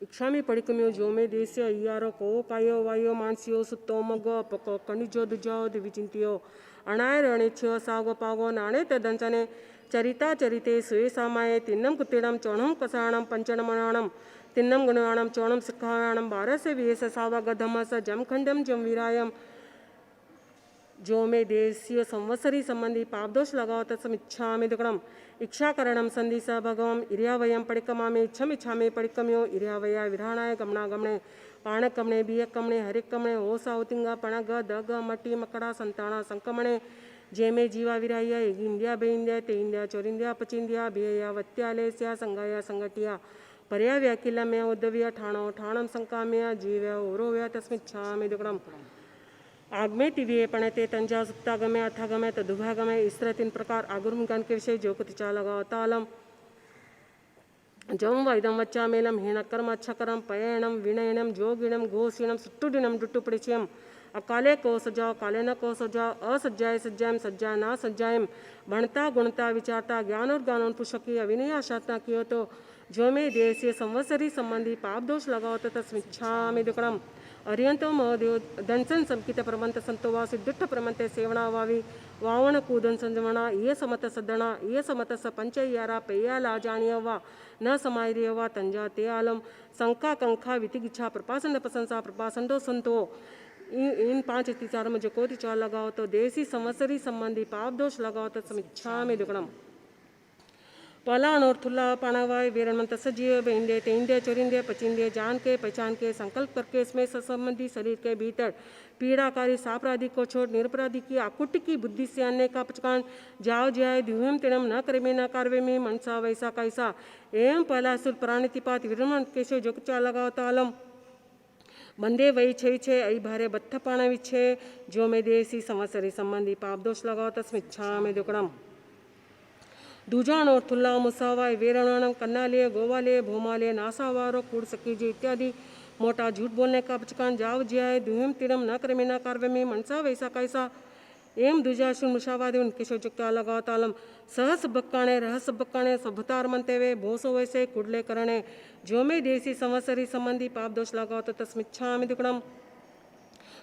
इच्छा में पड़िकम्यू जो में देश अय्यारो को कायो वायो मानसियो सुतोम ग पको कणिजो दुजो दिविचिंतियो अणाय रणिच्छो सागो पागो नाणे तदंचने चरिता चरिते सुये सामाये तिन्नम कुत्तिडम चौणम कसाणम पंचनमणाणम तिन्नम गुणवाणम चौणम सिखायाणम भारत से वियस सावग धमस जमखंडम जम वीरायम जो में देशीय संवत्सरी संबंधी पापदोष लगाओ तत्समिच्छा में दुगणम इच्छाकरणम संधि स भगवम इरियावयम पड़िकमा में इच्छा में पड़िकम्यो इरियावया विराणाय गमना गमणे पाणक कमणे बियक कमणे हरिक कमणे होसा उतिंगा पणग दग मटी मकड़ा संताना संकमणे जेमे जीवा विराया इंडिया बेइंडिया ते इंडिया चोरिंडिया पचिंडिया बिया वत्यालेस्या संगाया संगटिया पर्या व्याकिला में उद्दव्या ठाणो ठाणम संकाम्या जीव्या ओरोव्या तस्मिच्छा में दुगणम आगमे टिविये पणते तंजा सुप्ता गमे अथा गमे तदुभा गमे इस तरह 3 प्रकार आगुरम ज्ञान के विषय जो कुछ लगाओ तालम जम वैदम वच्चा मेलम हीण कर्म अच्छा कर्म पयणम विनयनम जोगिणम घोषिणम सुट्टुडिनम दुट्टुपड़िच्यम अकाले को सजाओ काले न को सजाओ असज्जाए सज्जायम सज्जा ना सज्जायम भणता गुणता विचारता ज्ञान और ज्ञान पुष्की अविनय आशातना कियो तो जो में देशीय संवत्सरी संबंधी पाप दोष लगाओ तो तस्मिच्छा में दुकड़म अर्यंतो महदेव दंसन संकित प्रमंत संतोवा सिद्धुट्ठ प्रमंते सेवणा वावी वावण कूदन संजवणा ये समत सदणा ये समत स पंचयारा पेया लाजाणियवा न समायरियवा तंजा ते आलम संका कंखा वितिगिच्छा प्रपासंड प्रशंसा प्रपासंडो संतो इन 5 अतिचार में जो कोति चार लगाओ तो देसी संवत्सरी संबंधी पाप दोष लगाओ तो समीक्षा में दुगणम पलान और थुल्ला पाणावाय वीरणमंत सजीव बेंदे तेंदे चोरिंदे पचिंदे जान के पहचान के संकल्प करके इसमें संबंधी शरीर के भीतर पीड़ाकारी सापराधिक को छोड़ निरपराधी की आकुट की बुद्धि से अन्य का पचकान जाओ जाए द्युम तिणम न करे में न कार्वे में मनसा वैसा कैसा एवं पहला सुर प्राणितिपात विरमण केशो जो चा लगाओ तालम बंदे वही छे आई भारे बत्थ पाणवी छे जो में देसी संवत्सरी संबंधी पाप दोष लगाओ तस्मिच्छा में दुकड़म दूजाण और थुल्ला मुसावाय वीरणाणम कन्नाले गोवाले भोमाले नासावारो कूड़ सकीजे इत्यादि मोटा झूठ बोलने का पचकान जाव ज्याय दुहिम तिरम न करे में न कार्य में मनसा वैसा कैसा एम दुजाशुन मुशावादे उनके शोचक्या लगाओ तालम सहस बक्काणे रहस बक्काणे सभुतार मनते वे भोसो वैसे कुडले करणे जो में देसी संवत्सरी संबंधी पाप दोष लगाओ तो तस्मिच्छा में दुकड़म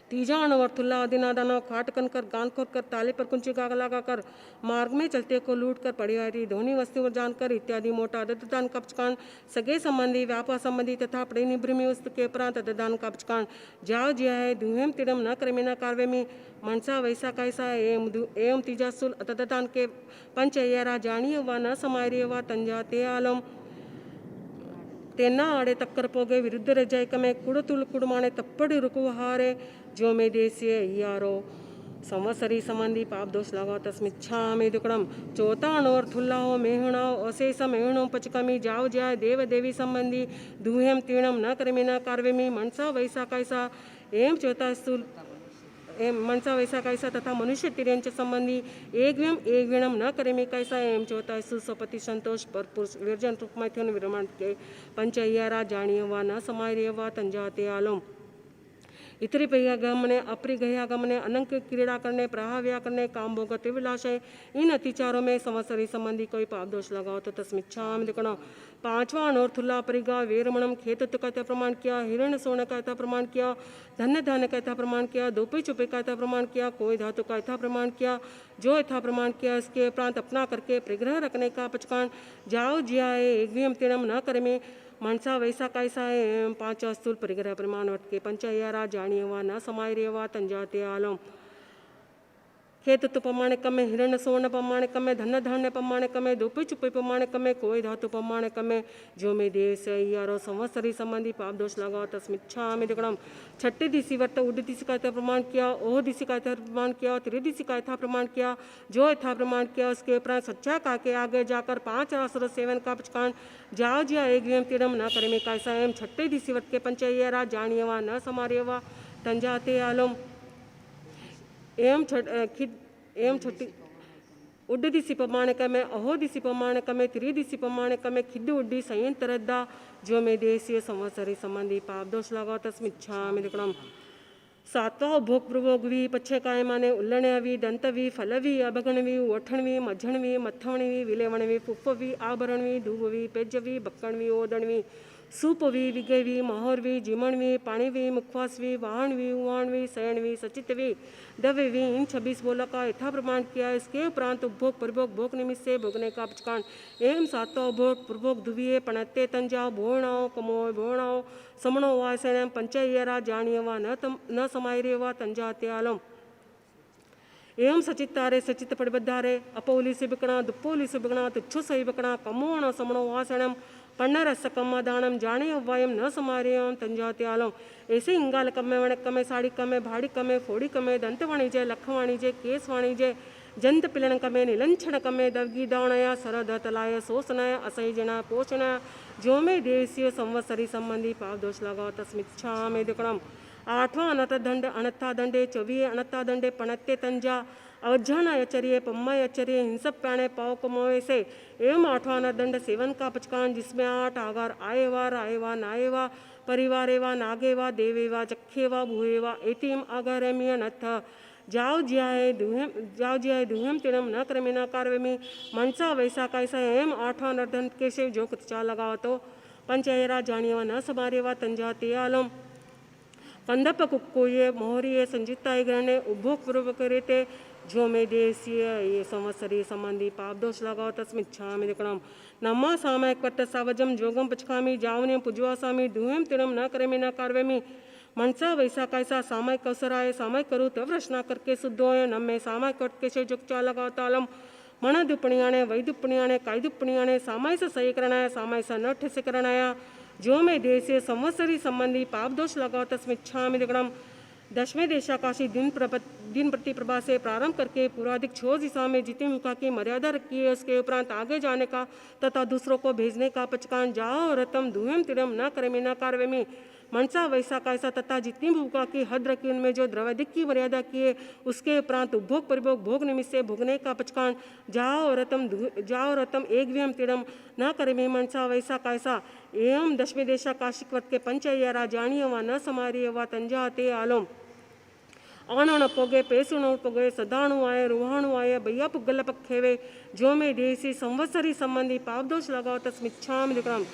तीजाण और थुल्ला आदिनादाना खाट कर गान खोद कर ताले पर कुंची गाग लगा कर मार्ग में चलते को लूट कर पड़ियारी धोनी वस्तु जानकर इत्यादि मोटा दत्तदान कपचकान सगे संबंधी व्यापार संबंधी तथा प्रेनिभ्रमी वस्तु के उपरांत दत्तदान कपचकान जाओ ज्या है दुहेम तिड़म न करे न कार्य में मनसा वैसा कैसा एवं तीजासुल तददान के पंचयरा जानिय व न समार्य व तंजा ते आलम तेना आड़े तक्कर पोगे विरुद्ध रजाय कमे कुड़तुल कुड़माणे तप्पड़ी रुकुहारे जो में देशीय यारो संवत्सरी संबंधी पाप दोष लगाओ तस्मिच्छा में दुकड़म चौताण और थुल्लाओ मेहणाओ अशेष मेहणों पचकमी जाओ जाय देव देवी संबंधी दुहेम तीणम न कर्मी न कार्वेमी मनसा वैसा कैसा एम चौथा मनसा वैसा कैसा तथा मनुष्य तिरंच संबंधी एक विणम न करे में कैसा एम चौथा सुसपति संतोष पर पुरुष विरजन रुक्मैथुन विरमण के पंचयरा जानिय व न समार्य व तंजाते आलम इतरी गमने अपरिगया गमने अनंक क्रीड़ा करने प्रहाव्या करने काम भोग त्रिविलाशय इन अतिचारों में संवत्सरी संबंधी कोई पाप दोष लगाओ तो तस्मिच्छाम दिखना। पांचवा अनोर्थुल्ला परिगा वेरमणम खेतत्व कहता प्रमाण किया, हिरण सोने कहता प्रमाण किया, धन्य धन्य कहता प्रमाण किया, दोपे चुपे कहता प्रमाण किया, कोई धातु का यथा प्रमाण किया, जो यथा प्रमाण किया इसके उपरांत अपना करके परिग्रह रखने का पचकान जाओ जियाए एक तीणम न करे में मनसा वैसा कैसा है। पांच स्थूल परिग्रह प्रमाण वट के पंचायारा जानियवा न समाय रेवा तंजाते आलम खेतत्व प्रमाणिकमे हिरण सोन प्रमाणिकमे धन धान्य प्रमाणिकमे दोपे चुपे प्रमाणिकमे कोई धातु प्रमाणिकमे जो में देश यारो संवत्सरी संबंधी पाप दोष लगाओ तस्मिच्छा में दिगणम। छठे दिशी वर्त उड दिशी का यथा प्रमाण किया, ओह दिशी का यथा प्रमाण किया, त्रिदिशी का यथा प्रमाण किया, जो यथा प्रमाण किया उसके उपरांत सच्चा का के आगे जाकर पांच रासर सेवन का पचकान जाओ जिया एक तीणम न करे में कैसा एम। छठे दिशी वर्त के पंचयरा जानियवा न समार्यवा तंजाते आलम एम छठी उड दिशी प्रमाणक में अहो दिशी प्रमाणक में त्रिदिशी प्रमाणक में खिद उड्डी संयंत्रदा जो में देशीय संवत्सरी संबंधी पाप दोष लगाओ तस्मिच्छा में दिखणम। सातवा भोग प्रभोगवी पच्छे काय माने उल्लण्यवी दंतवी फलवी अभगणवी ओठणवी मझणवी मथवणवी विलेवणवी फुप्पवी आभरणवी धूबवी पेजवी बक्कणवी ओदणवी सूपवी विगयवी महोरवी जिमणवी पाणीवी मुखवासवी वाहणवी उवाणवी सयणवी सचितवी दवेवी इन 26 बोला का यथा प्रमाण किया। इसके उपरांत उपभोग परिभोग भोग निमित्त से भोगने का पचकान एवं सातों उपभोग प्रभोग दुविये पणत्ते तंजाओ भोणाओ कमोय भोणाओ समणो वासण पंचयरा जानियवा न समायरेवा तंजाते आलम एवं सचितारे सचित पड़बद्धारे अपोली से बिकना दुप्पोली से बिकना तुच्छो सही बिकना कमोण समणो वासणम पन्नरसकम्मा दानम जाने अव्वायम न समार्यम तंजाते आलम। ऐसे इंगाल कमे वणक कमे साड़ी कमे भाड़ी कमे फोड़ी कमे दंत वाणिज्य लख वाणिज्य केस वाणिज्य जंत पिलन कमे निलंछन कमे दवगी दावणया सरद तलाय शोषणय असहजना पोषण जो में देशीय संवत्सरी संबंधी पाप दोष लगाओ तस्मिच्छा में दिकणम। आठवां अनत दंड अनत्था दंडे चौबीस अनत्था दंडे पणत्ते तंजा अवज्ञान अचर्य पम्मय अचर्य हिंसक प्राणे पाव कमोए से एवं आठवां दंड सेवन का पचकान जिसमें 8 आगार आएवा राएवा नाएवा परिवारेवा नागेवा देवेवा चखेवा भूएवा एतीम आगारेमिय नथ जाओ जियाए दुहम तिणम न क्रमे न कार्वेमी मनसा वैसा कैसा एम 8वां दंड के से जो कुचा लगाओ तो पंचयरा जानियवा न समारेवा तंजाते आलम कंदप कुक्कोये मोहरिये संजिताय ग्रहणे उपभोग पूर्वक रेते जो में देशीय ये संवत्सरी संबंधी पाप दोष लगाओ तस्मिच्छा में दिकणम। नम्मा सामयिक पट्ट सावजम जोगम पचकामी जावने पुजवा सामी दुहम तिणम न करे में न कार्वेमी मनसा वैसा कैसा सामयिक अवसराय सामयिक करूँ तब रचना करके शुद्धोय नम्मे सामयिक कट के से जुगचा लगाओ तालम मण दुपणियाणे वै दुपणियाणे काय दुपणियाणे सामय से सही करणाया सामय से न ठिस करणाया जो में देशीय संवत्सरी संबंधी पाप दोष लगाओ तस्मिच्छा में दिगणम। दशवें देशाकाशी दिन प्रति प्रभा से प्रारंभ करके पूर्वाधिक 6 दिशा में जितनी मुखा की मर्यादा रखी है उसके उपरांत आगे जाने का तथा दूसरों को भेजने का पचकान जाओ रतम दुहम तिरम न करे में न कार्य में मनसा वैसा कैसा तथा जितनी भूखा की हद रखी उनमें जो द्रव्याधिक की मर्यादा की है उसके उपरांत उपभोग परिभोग भोग निमित्त से भोगने का पचकान जाओ रतम एक व्यम तिड़म न करे में मनसा वैसा कैसा एवं दशमें देशा काशिक के पंचयरा जानियवा न समारियवा तंजाते आलोम आनण पोगे पेसुण पोगे सदाणु आय रुहाणु आय भैया पुगल पखेवे जो में देशी संवत्सरी संबंधी पाप दोष लगाओ तस्मिच्छाम दिक्रम।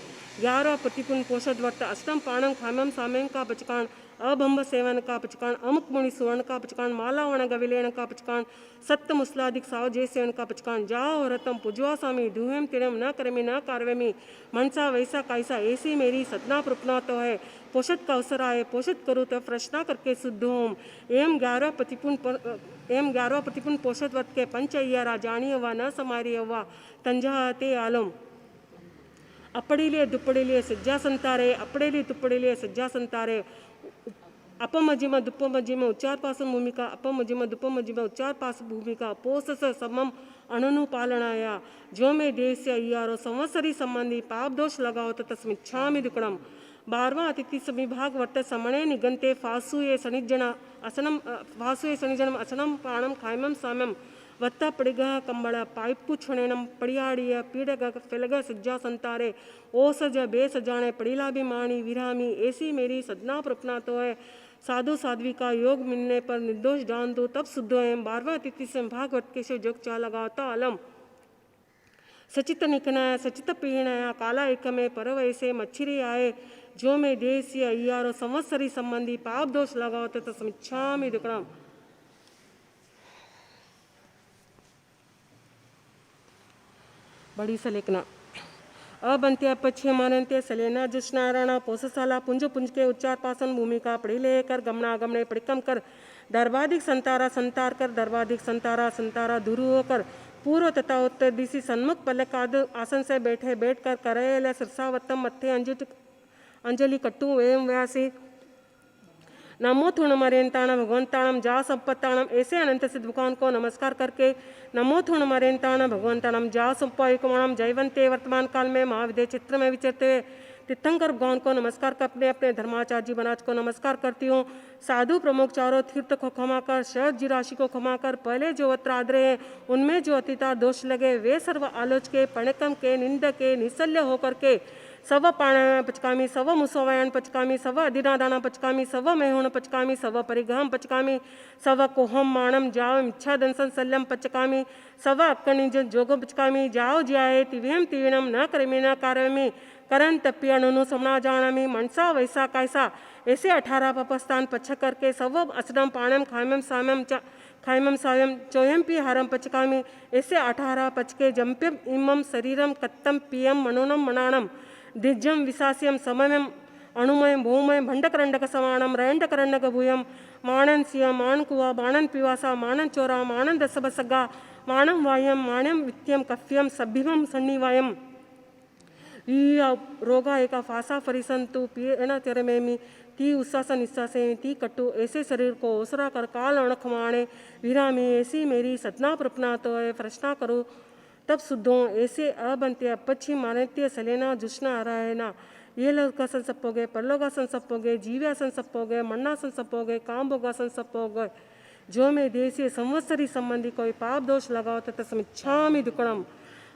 11 प्रतिपुन पोषद वर्त अष्टम पाणम खामम सामें का पचकान अभंब सेवन का पचकान अमुक मुनि सुवर्ण का पचकान माला वण गविलेण का पचकान सत्य मुस्लादिक साव जय सेवन का पचकान जाओ रतम पुजवा स्वामी दुहेम तिड़म न करमी न कार्वेमी मनसा वैसा कैसा ऐसी मेरी सदना प्रपना तो है पोषद का अवसर आए पोषद करूँ तो प्रश्ना करके शुद्ध होम एम 11 प्रतिपुन पोषद वर्त के पंचय्या जानिय व न समारिय व तंजाते आलम अपड़ीलिए दुप्पड़ीलिए सज्जा संतारे अपड़ेली तुप्पड़ीलिए सज्जा संतारे अपमजिम दुप्पमजिम उच्चार पासन भूमिका अपमजिम दुप्पमजिम उच्चार पास भूमिका पोसस समम अननुपालनाया जो में देश से अय्यारो संवत्सरी संबंधी पाप दोष लगाओ तो तस्मिच्छामि दुक्कड़म। 12वां अतिथि समिभाग वर्त समणे निगंते फासुये सनिजनम असनम प्राणम खायमम साम्यम वत्ता पड़िगा कंबಳ पाइपु छुणेणम पड़ियाड़िय पीड़ग फिलग सज्जा संतारे ओ सज बे सजाने पड़ीला भी माणी विरामी ऐसी मेरी सदना प्रपना तो है साधु साध्वी का योग मिलने पर निर्दोष जान दो तब शुद्ध एम 12वां तिथि से भागवत के से जोग चा लगाता अलम सचित निकनाया सचित पीहनाया काला एक में परवैसे मच्छरी आए जो में देसी अय्यारो संवत्सरी संबंधी पाप दोष लगाओ तथा समिच्छामि दुक्कड़म। बड़ी सलेखना अबंत्य पश्चिम मानंत्य सलेना जुष्नारायण पोषशाला पुंज पुंज के उच्चार पासन भूमिका पढ़ी लेकर गमना गमने परिक्रम कर दर्वाधिक संतारा संतार कर दर्वाधिक संतारा संतारा दूर होकर पूर्व तथा उत्तर दिशि सन्मुख पलक आसन से बैठ कर करैल सिरसावत्तम मत्थे अंजलि कट्टू एवं व्यासी नमो थुणमरेंताणम भगवंताणम जा संपत्ताणम ऐसे अनंत सिद्ध भगवान को नमस्कार करके नमो थुणमरेंताणम भगवंताणम जा संपयुकमाणम जयवंते वर्तमान काल में महाविद्य चित्र में विचरते तीर्थंकर भगवान को नमस्कार कर अपने अपने धर्माचार्य जी महाराज को नमस्कार करती हूँ। साधु प्रमुख चारों तीर्थ को क्षमा कर शरद जी राशि को क्षमा कर पहले जो अत्राद्रे हैं उनमें जो अतिता दोष लगे वे सर्व आलोच के पणकम के निंद के निशल्य होकर के सव पाणायाम पचकामी सव मुसवायन पचकामी सव अधिनादाना पचकामी सव मेहुण पचकामी सव परिग्रहम पचकामी सव कोहम माणम जाओ इच्छा दंसन सल्यम पचकामी सव अक्कनिज जोगो पचकामी जाओ ज्याए तिव्यम तिविणम न करमी न कारमी करन तप्यणु समना जानामी मनसा वैसा कैसा ऐसे 18 पपस्थान पच्छ करके सव असडम पाणम खायमम साम्यम खायमम सायम चोयम हारम पचकामी ऐसे 18 पचके जंप्यम इमम शरीरम कत्तम पियम मनोनम मनाणम दिज्जम विशास्यम समयम अणुमयम भूमयम भंडकरंडक समाणम रयंडकरंडक भूयम माणन सिया माण कुआ बाणन पिवासा माणन चोरा माणन दसबसगा माणम वायम माण्यम वित्यम कफ्यम सभ्यम सन्निवायम ಈ ರೋಗ ಏಕ फासा फरिसंतु पीना तेरे में मी ती उस्सासन निस्सासे ती कट्टू ऐसे शरीर को ओसरा कर काल अणख माणे विरामी ऐसी मेरी सतना प्रपना तो है प्रश्ना करो तब शुद्धों ऐसे अबंत्य अपच्छी मानत्य सलेना जुष्ना आरायना ये लोगासन सप्पोगे परलोगासन सप्पोगे जीव्यासन सप्पोगे मन्नासन सप्पोगे कामभोगासन सप्पोगे जो में देशी संवत्सरी संबंधी कोई पाप दोष लगाओ तथा समिच्छामि दुक्कड़म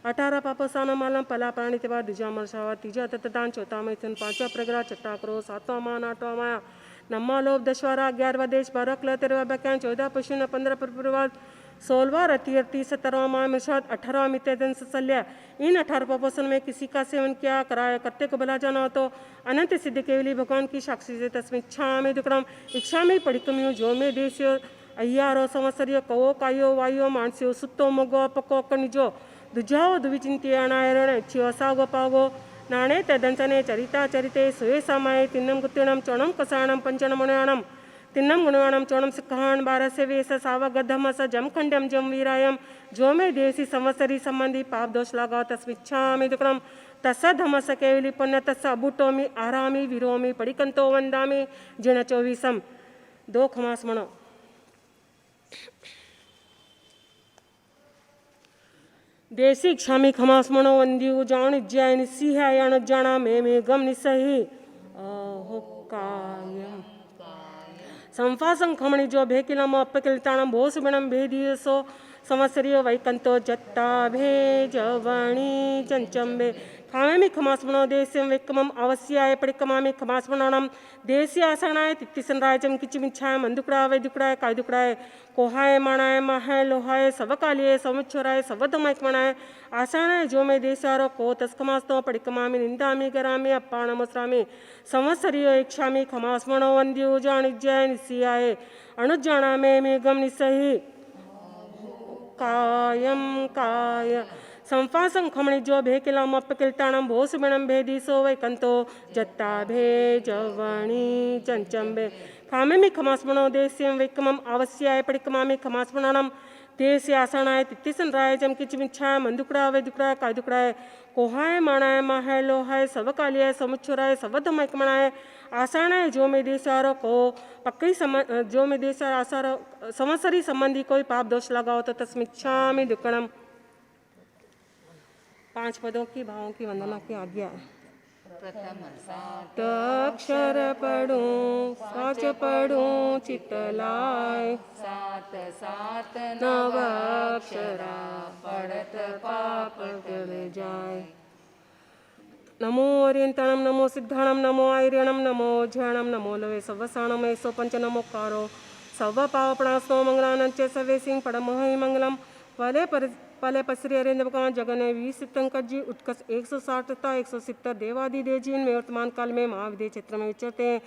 18 पापसाना मालम पला प्राणी तेवा द्विजा मर्षावा तीजा तत्दान चौथा मैथुन 5वां प्रग्रह छठा करो 7वां मान 8वां माया नम्मा लोभ 10वां 11वां देश 12 क्ल 13वां व्याख्यान 14 पशुन 15 परिवार 16वां रति 17वां माह मिर्षाद 18वां मित्यदन सल्य। इन 18 पापों में किसी का सेवन किया कराया करते को भला जाना हो तो अनंत सिद्धि केवली भगवान की साक्षी से तस्मिच्छा में दुक्कड़म इच्छा में पड़िकमियो जो में देश अय्यारो संवत्सरियो कवो कायो वायो मानस्यो सुत्तो मगो पको कनिजो दुजाओ दुविचिंत्याणायरण इच्छियो सागो पागो नाणे तदंचने चरिता चरिते सुये समाये तिन्नम गुत्तिणम चौणम कसाणम पंचनम गुणयाणम तिन्नम गुणयाणम चौणम सिक्खाण 12 से वेस सावगद्धम स जम खंडम जम वीरायम जो में देसी संवत्सरी संबंधी पाप दोष लगाओ तस्मिच्छामि दुक्कड़म तस्स धमस केवली पुण्य तस्स अबुटोमि आरामी विरोमि पडिकंतो वंदामि जिण 24 दो खमास मणो देसी क्षामी खमास मणो वंद्यु जान इज्जय निस्सिह यान जाना मे गम निस्सहि अहोकायम संफासं खमणि जो भेकिलम अपकिलताणम भोसुबणम भेदियसो संवत्सरियो वैकंतो जत्ता भेजवणी चंचम्बे खामेमि खमास्मणो देस्यं वेक्कमम अवस्याय पडिकमामि खमास्मणाणम देसी आसनाय तित्तिसन राजम किचिमिच्छाय मंदुकड़ाय वैदुकड़ाय कायदुकड़ाय कोहाय माणाय महाय लोहाय सवकालिय समुच्छराय सवदमयकमणाय आसनाय जो में देसारो को तस्कमास्तो पडिकमामि निंदामि गरामि अप्पाणमस्रामि संवत्सरियो इच्छामि खमास्मणो वंद्यु जानिज्जय निस्सियाय अणुजानामे मेघम निस्सहि कायम काय संफासं खमणि जो भेकिलम अपकिलताणम भोसुबिणम भेदिसो वैकंतो जत्ता भेजवणी चंचम्बे खामेमि खमास्मणो देस्यं वेक्कमम आवस्याय पडिकमामि खमास्मणाणम देस्य आसनाय तित्तिसन रायजम किचिमिच्छाय मंदुकड़ा वैदुकड़ा कायदुकड़ाय कोहाय माणाय महाय लोहाय सवकालिय समुच्छराय सवदमयकमणाय आसनाय जो में देसारो को पक्की जो में देसार आसार संवत्सरी संबंधी कोई पाप दोष लगाओ तो तस्मिच्छामि दुक्कड़म 5 पदों की भावों की वंदना की आज्ञा। अक्षर पढ़ूं साच पढ़ूं चितलाय सात सात नव अक्षरा पढ़त पाप कर जाय। नमो अर्यंतणम नमो सिद्धाणम नमो आर्यणम नमो ज्ञानम नमो लवे सवसाणम ऐसो पंच नमोकारो सव पावपणास्नो मंगलानंचे सवे सिंह पड़मोहि मंगलम पले पसरी अरेंद्र भगवान जगने 20 सितंकर जी उत्कर्ष 160 तथा 170 देवादिदेव जी में वर्तमान काल में महाविद्य क्षेत्र में विचरते हैं।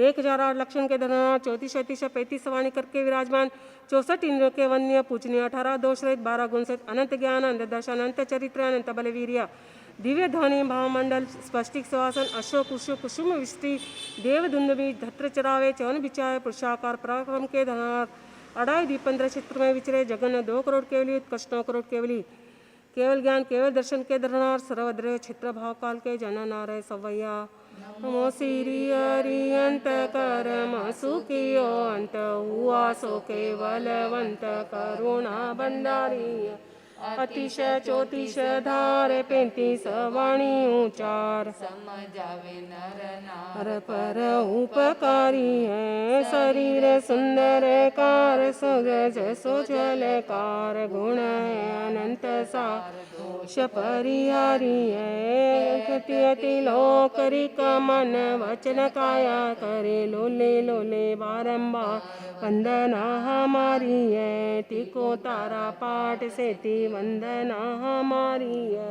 1008 लक्षण के धरना 34 35 वाणी करके विराजमान 64 इंद्रियों के वन्य पूजनीय 18 दोष रहित 12 गुण सहित अनंत ज्ञान अनंत दर्शन अनंत चरित्र अनंत बलवीर्य दिव्य ध्वनि भावमंडल स्पष्टिक सुवासन अशोक कुशु कुसुम विष्टि देव दुंदबी धत्र चरावे चवन बिचाए पुरुषाकार पराक्रम के धनार अढ़ाई दीपंद्र क्षेत्र में विचरे जगन 2 करोड़ केवली उत्कृष्ट 9 करोड़ केवली केवल ज्ञान केवल दर्शन के धरनार सर्वद्रय क्षेत्र भाव काल के जन नारय सवैया नमो सिरि हरि अंत करम सुखियो अंत हुआ सो केवलवंत करुणा बंदारी अतिशय 34 धारे 35 वाणी उचार समझावे नर नार पर उपकारी है शरीर सुंदर कार सुरज सुजलकार गुण है अनंत सार दोष परिहारी है गति अति लोकरिक मन वचन काया करे लोले लोले बारंबार वंदना हमारी है तिको तारा पाठ से ती वंदना हमारी है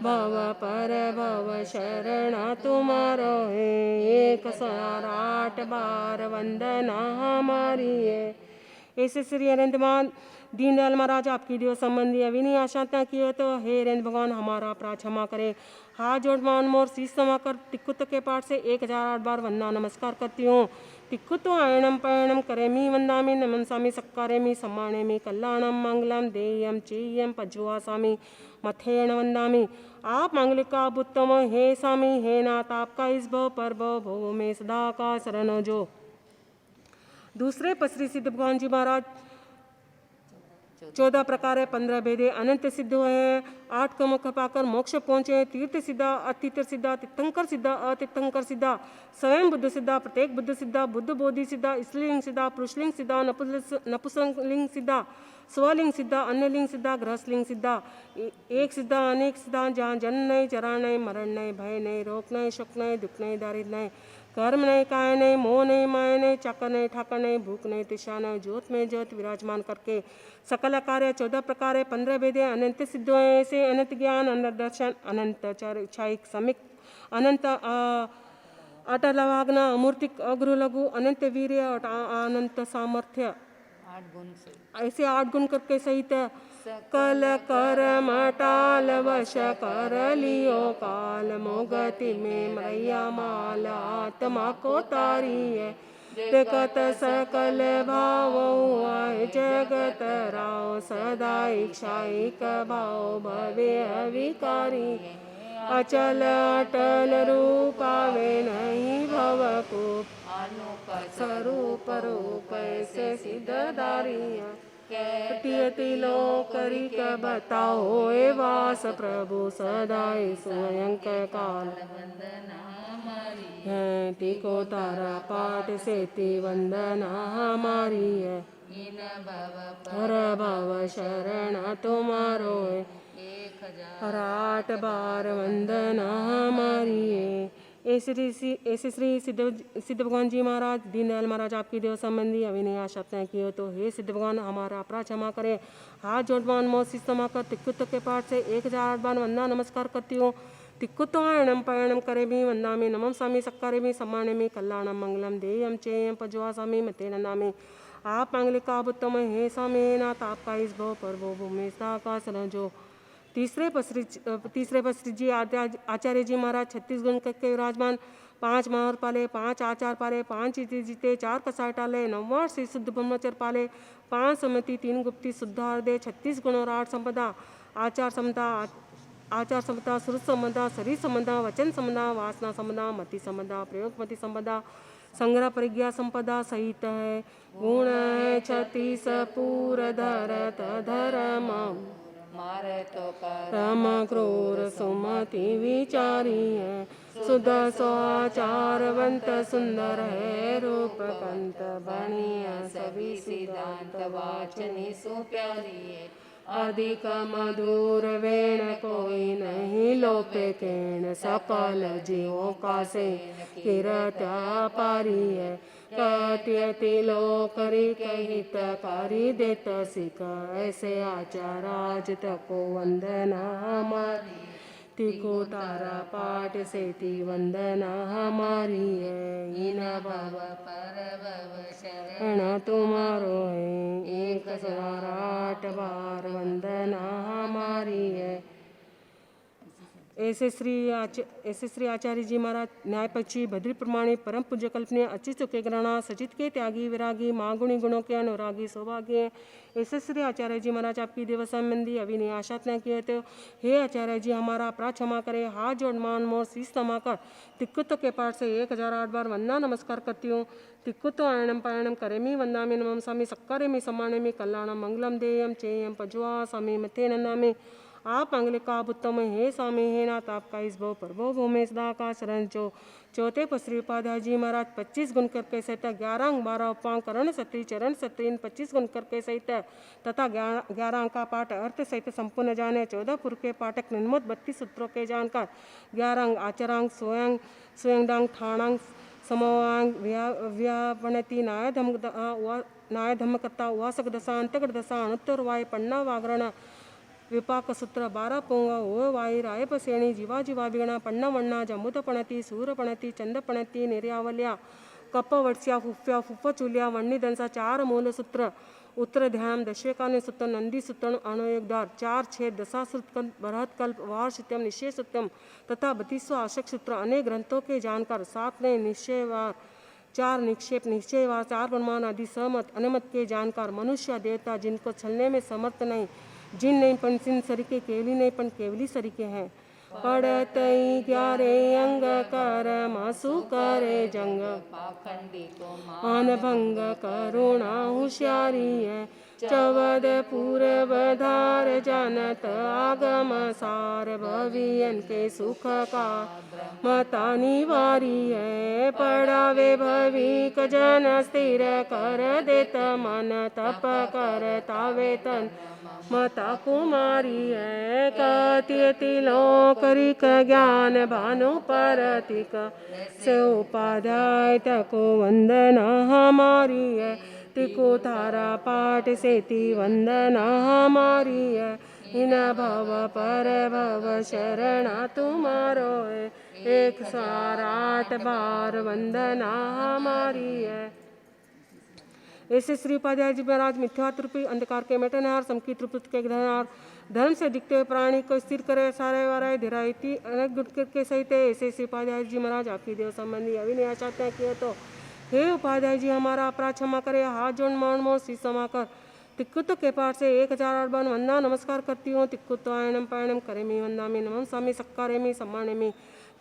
भव पर भव शरणा तुम्हारो है 108 बार वंदना हमारी है। ऐसे श्री अनंतमान दीनदयाल महाराज आपकी देव संबंधी अविनी आशांता किए तो हे रेंद्र भगवान हमारा अपराध क्षमा करे। हाथ जोड़ मान मोर शीश समाकर तिक्कुत के पाठ से 1008 बार वंदना नमस्कार करती हूँ। तिक्कुतो आयणम पयणम करेमी वंदामी नमनसामी सक्कारेमी सम्मानेमी कल्याणम मंगलम देयम चेयम पज्वासामी मथेण वंदामी। आप मांगलिका बुत्तम हे स्वामी हे नाथ आपका इस भव पर भव में सदा का शरण जो। दूसरे पसरी सिद्ध भगवान जी महाराज 14 प्रकार 15 भेदे अनंत सिद्ध हुए हैं। 8 का मुख पाकर मोक्ष पहुंचे। तीर्थ सिद्धा अतीर्थ सिद्धा तीर्थंकर सिद्धा अतीर्थंकर सिद्धा स्वयं बुद्ध सिद्धा प्रत्येक बुद्ध सिद्धा बुद्ध बोधि सिद्धा स्त्रीलिंग सिद्धा पुरुषलिंग सिद्धा नपुंसकलिंग सिद्धा स्वलिंग सिद्धा अन्यलिंग सिद्धा गृहस्थलिंग सिद्धा एक सिद्धा अनेक सिद्धा जहाँ जन्म नहीं जरा नहीं मरण नहीं भय नहीं रोग नहीं शोक नहीं दुख नहीं दारिद्र नहीं कर्म नहीं काय नहीं मोह नहीं माया नहीं चाकर नहीं ठाकर नहीं भूख नहीं तृषा नहीं ज्योत में ज्योत विराजमान करके सकल कार्य 14 प्रकार 15 भेदे अनंत सिद्ध ऐसे अनंत ज्ञान अनंत दर्शन अनंत इच्छाइक समिक अनंत अटलवाग्न अमूर्तिक अग्रु लघु अनंत वीर्य अनंत सामर्थ्य 8 गुण से ऐसे 8 गुण करके सहित कल कर मटाल वश कर लियो काल मोगति में मैया माल आत्मा को तारी है देखत सकल भाव आए जगत राव सदा इच्छाइक भाव भवे अविकारी अचल अटल रूपावे नहीं भवकूप स्वरूप रूप ऐसे सिद्धधारी अति लोकरिक बताओ ए वास प्रभु सदाई स्वयं काल है तिको तारा पाठ से ती वंदना हमारी है हर भव शरण तुम्हारो है 8 बार वंदना हमारी है। ऐसे श्री सिद्ध भगवान जी महाराज दीनदयाल महाराज आपकी देव संबंधी अविनय आशाएं की हो तो हे सिद्ध भगवान हमारा अपराध क्षमा करे। हाथ जोड़वान मोह समाकर तिक्कुत के पाठ से 1008 बार वंदना नमस्कार करती हूँ। तिक्कुतो आयणम पयणम करेमी वंदामी नमम स्वामी सक्कारेमी सम्मानेमी कल्याणम मंगलम देयम चेयम पज्वासामी मते नंदामी। आप मांगलिका बुत्तम हे स्वामी हे नाथ आपका इस भव पर भूमि का जो। तीसरे पसरी जी आचार्य जी महाराज 36 गुण के विराजमान 5 महावर पाले 5 आचार पाले 5 जीते 4 कसाय टाले 9 श्री शुद्ध ब्रह्मचर पाले 5 समति 3 गुप्ती शुद्धार्दे 36 गुण और 8 संपदा आचार समता सुर संबंधा शरीर संबंधा वचन संबंधा वासना संबंधा मति संबंधा प्रयोगमति संबंधा संग्रह परिज्ञा संपदा सहित है गुण है 36 पूर धरत धर्म मारे तो राम क्रूर सुमति विचारी है सुध स्वाचारवंत सुंदर है रूप कंत बनिया सभी सिद्धांत वाचनी सुप्यारी है अधिक मधुर वेण कोई नहीं लोपे केण सकल जीवों का से किरत्या पारी है कत्यति लोकरी कहितकारी देत सिक ऐसे आचाराज तको वंदना हमारी तिको तारा पाठ से ती वंदना हमारी है इन भव पर भव शरण तुम्हारो है एक 108 बार वंदना हमारी है। ऐसे श्री आचार्य जी महाराज न्यायपक्षी भद्री प्रमाणी परम पूज्य कल्पनीय अचित के ग्रहणा सचित के त्यागी विरागी मागुणी गुणों के अनुरागी सौभाग्य। ऐसे श्री आचार्य जी महाराज आपकी देव संबंधी अभी आशातना किए तो हे आचार्य जी हमारा अपराध क्षमा करे। हाथ जोड़ मान मोर शीश समाकर तिक्कुत के पाठ से 1008 बार वंदना नमस्कार करती हूँ। तिक्कुत आयणम पायणम करेमी वंदामी नमम स्वामी सक्करेमी सम्मानेमी कल्याणम मंगलम देयम चेयम पज्वा स्वामी मथे नंदामी आप अंगलिका उत्तम हे स्वामी हे नाथ आपका इस भव पर भव में सदा का शरण जो। चौथे पश्री उपाध्याय जी महाराज 25 गुण करके सहित 11 अंग 12 उपांग करण सत्री चरण सत्री 25 गुण करके सहित तथा 11 अंग का पाठ अर्थ सहित संपूर्ण जाने 14 पुर के पाठक निर्मोद 32 सूत्रों के जानकर 11 अंग आचरांग स्वयंडांग ठाणांग समवांग व्यापणति नाय धम्मकर्ता उवासक दशा अंतगढ़ दशा अनुत्तर वाय पन्ना वागरण विपाक सूत्र 12 पोंग ओ वाई रायपसेणी जीवा जीवा बिगणा पन्ना वन्ना जमुत पणती सूर पणती चंद पणती निर्यावल्या कप वट्स्या फुफ्या फुफ्फचुल्या वन्नी दंसा 4 मूल सूत्र उत्तर ध्यान दशकाने सूत्र नंदी सूत्र अणुयोगदार 4 छेद दशाश्रुतकल्प बृहत कल्प वार सूत्यम निश्चय सूत्यम तथा 32 आशक सूत्र अनेक ग्रंथों के जानकर 7 ने निश्चयवार 4 निक्षेप निश्चयवार 4 प्रमाण आदि सहमत अनुमत के जानकार मनुष्य देवता जिनको छलने में समर्थ नहीं जिन नहीं पण सिन सरीके केवली नहीं पण केवली सरीके हैं पड़तई 11 अंग कर मासु करे जंग पाखंडी को मान भंग करुणा होशियारी है 14 पूर्व धार जानत आगम सार भवियन के सुख का मता निवारी है पढ़ावे भविक जन स्थिर कर देत मन तप कर तावेतन मता कुमारी है कत्यति लोकरिक ज्ञान भानु परतिक से उपाध्याय तको वंदना हमारी है तिको तारा पाठ से ती वंदना हमारी है इन भव पर भव शरणा तुम्हारो है 108 बार वंदना हमारी है। ऐसे श्री उपाध्याय जी महाराज मिथ्यात्व रूपी अंधकार के मिटनहार समकित रूप के ग्रहणहार धर्म से दिखते हुए प्राणी को स्थिर करे सारे वाराय धीरायती अनेक गुट के सहित ऐसे श्री उपाध्याय जी महाराज आपकी देव संबंधी अभी आचार्य किए तो हे उपाध्याय जी हमारा अपराध क्षमा करे। हाथ जोड़ मान मोर शीश समाकर तिक्कुत के पाठ से 1008 बार वंदना नमस्कार करती हूँ। तिक्कुत आयणम पायणम करेमी वंदामी नमम स्वामी सक्कारेमी सम्मानेमी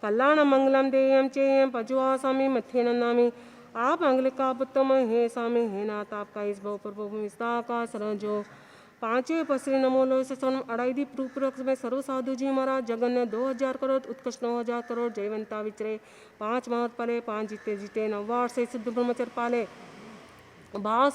कल्याण मंगलम देयम चेयम पजुआ स्वामी मथे नंदामी आप अंगलिका उत्तम हे स्वामी हे नाथ आपका इस भव पर विस्तार का शरण जो। 5वें पसरी नमोलो से सन अड़ाईदी पूर्वक में सर्व साधु जी महाराज जगन्य 2000 करोड़ उत्कृष्ट 9000 करोड़ जयवंता विचरे 5 महत पाले 5 जीते 9 से सिद्ध ब्रह्मचर पाले भाव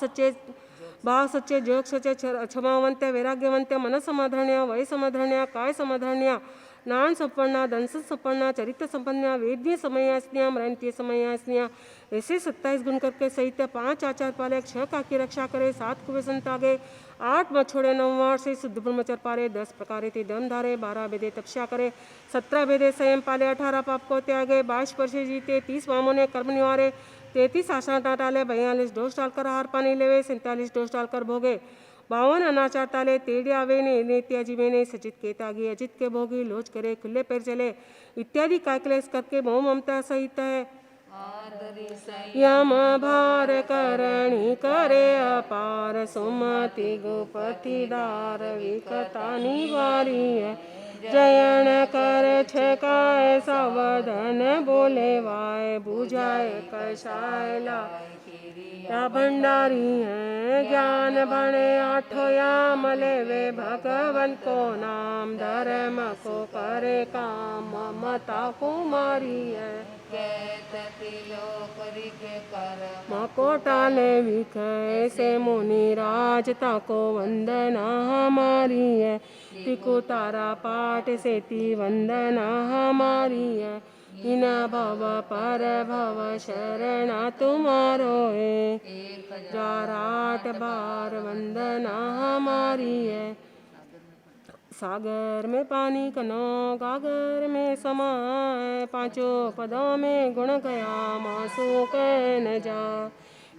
सच्चे जोग सच्चे क्षमावंत्य वैराग्यवंत्य मन समाधरण्या वय समाधरण्या काय समाधरण्या नान संपन्ना दंस संपन्ना चरित्र संपन्ना वेद्य समयास्न्या मृंत्य समयास्न्या ऐसे 27 गुण करके सहित 5 आचार पाले 6 का की रक्षा करे 7 कुबे संतागे 8 मत छोड़े 9 वार से शुद्ध ब्रह्मचर पाले 10 प्रकार थे दम धारे 12 वेदे तपस्या करे 17 वेदे संयम पाले 18 पाप को त्यागे 22 वर्ष जीते 30 मामों ने कर्म निवारे 33 आशा टाले 42 डोज डालकर आहार पानी लेवे 47 डोज डालकर भोगे 52 अनाचार ताले तेड़िया वेने नेत्याजी वेने सचित के तागी अजित के भोगी लोच करे खुले पैर चले इत्यादि कायक्लेश करके मोह ममता सहित है यम भार करणी करे अपार सुमति गोपति दार विकता निवारी है जयन कर छकाय सावधान बोले वाय बुझाए कषाय ला या भंडारी है ज्ञान भणे आठोयाम लेवे भगवन को नाम धर्म को करे काम ममता कुमारी है कहत तिलोक रिके कर मकोटाले विख ऐसे मुनि राज ताको वंदना हमारी है तिको तारा पाठ से ती वंदना हमारी है इन भव पर भव शरणा तुम्हारो है हजार 8 बार वंदना हमारी है सागर में पानी कनो गागर में समाए पांचों पदों में गुण गया मासू कह न जा।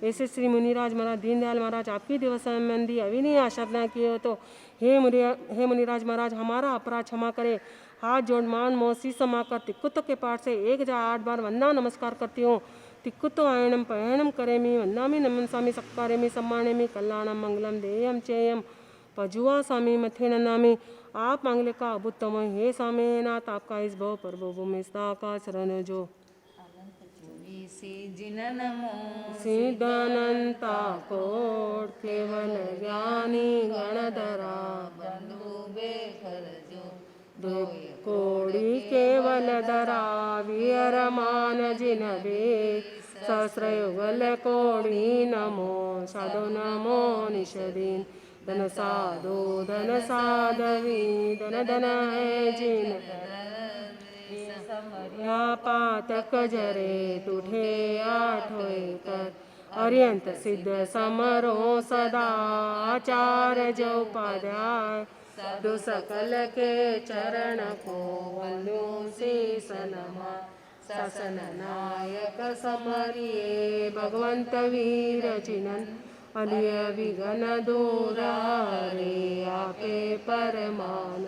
ऐसे श्री मुनिराज महाराज दीनदयाल महाराज आपकी दिवस संबंधी अविनीय आशाधना किए हो तो हे मुनिराज महाराज हमारा अपराध क्षमा करे। हाथ जोड़ मान मोसी समाकर तिक्कुत के पाठ से 1008 बार वंदना नमस्कार करती हूँ। तिक्कुतो आयणम पयणम करेमी वंदामी नमन स्वामी सक्कारेमी सम्मानेमी कल्याणम मंगलम देयम चेयम पजुआ स्वामी मथे नंदामी आप मांगले का अबुत्तम हे स्वामी नाथ आपका इस भव पर भूमि का शरण जो जिन नमो सिद्धानंता कोट केवल ज्ञानी गणधरा बंधु बेखर जो कोड़ी केवल धरा वीरमान जिन बे सहस्र युगल कोड़ी नमो साधु नमो निषदीन धन साधवी धन धन है जिन या पातक जरे तुठे आठोय कर अर्यंत सिद्ध समरो सदा आचार्य जो उपाध्याय साधु सकल के चरण को वंदू शीस नमा शासन नायक समरिये भगवंत वीर चिनन अलिय विघन दूर रे आपे परमान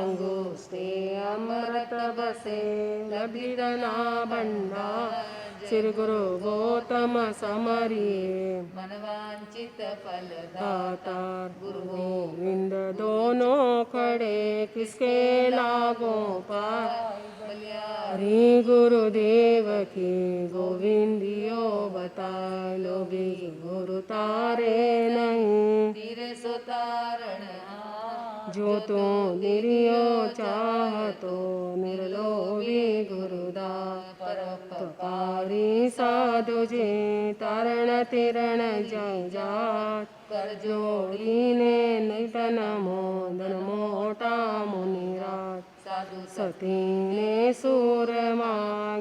अंगुस्ते अमृत बसे लभिदना भंडा श्री गुरु गौतम समरिये मनवांचित फल दातार गुरु गोविंद दोनों खड़े किसके लागों पार हरि गुरुदेव की गोविंदियो बताए लोभी गुरु तारे नहीं तीर सुतारण जो तो निरियो चाहतो निर्लोभी गुरुदास परोपकारी साधु जी तारण तिरण जय जात कर जोड़ी ने निधन मोदन मोटा मुनिराज साधु सती ने सूरमा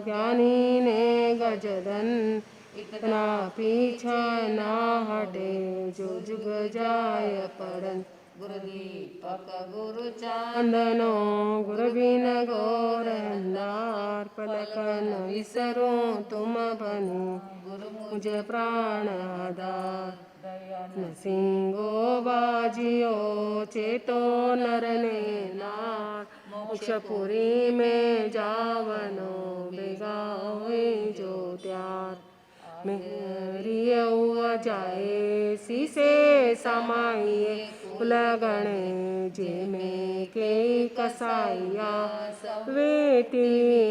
ज्ञानी ने गजदन इतना पीछा ना हटे जो जुग जाय परन गुरु दीपक गुरु चांदनो गुरु बिन गौर अंधार पलकन विसरो तुम बने गुरु मुझे प्राण आधार नसिंगो बाजियो चेतो नरने नार मोक्षपुरी में जावनो बेगा हुई जो त्यार मेरी जाए सीसे समाइए उलगणे जे में के कसाइया वेटी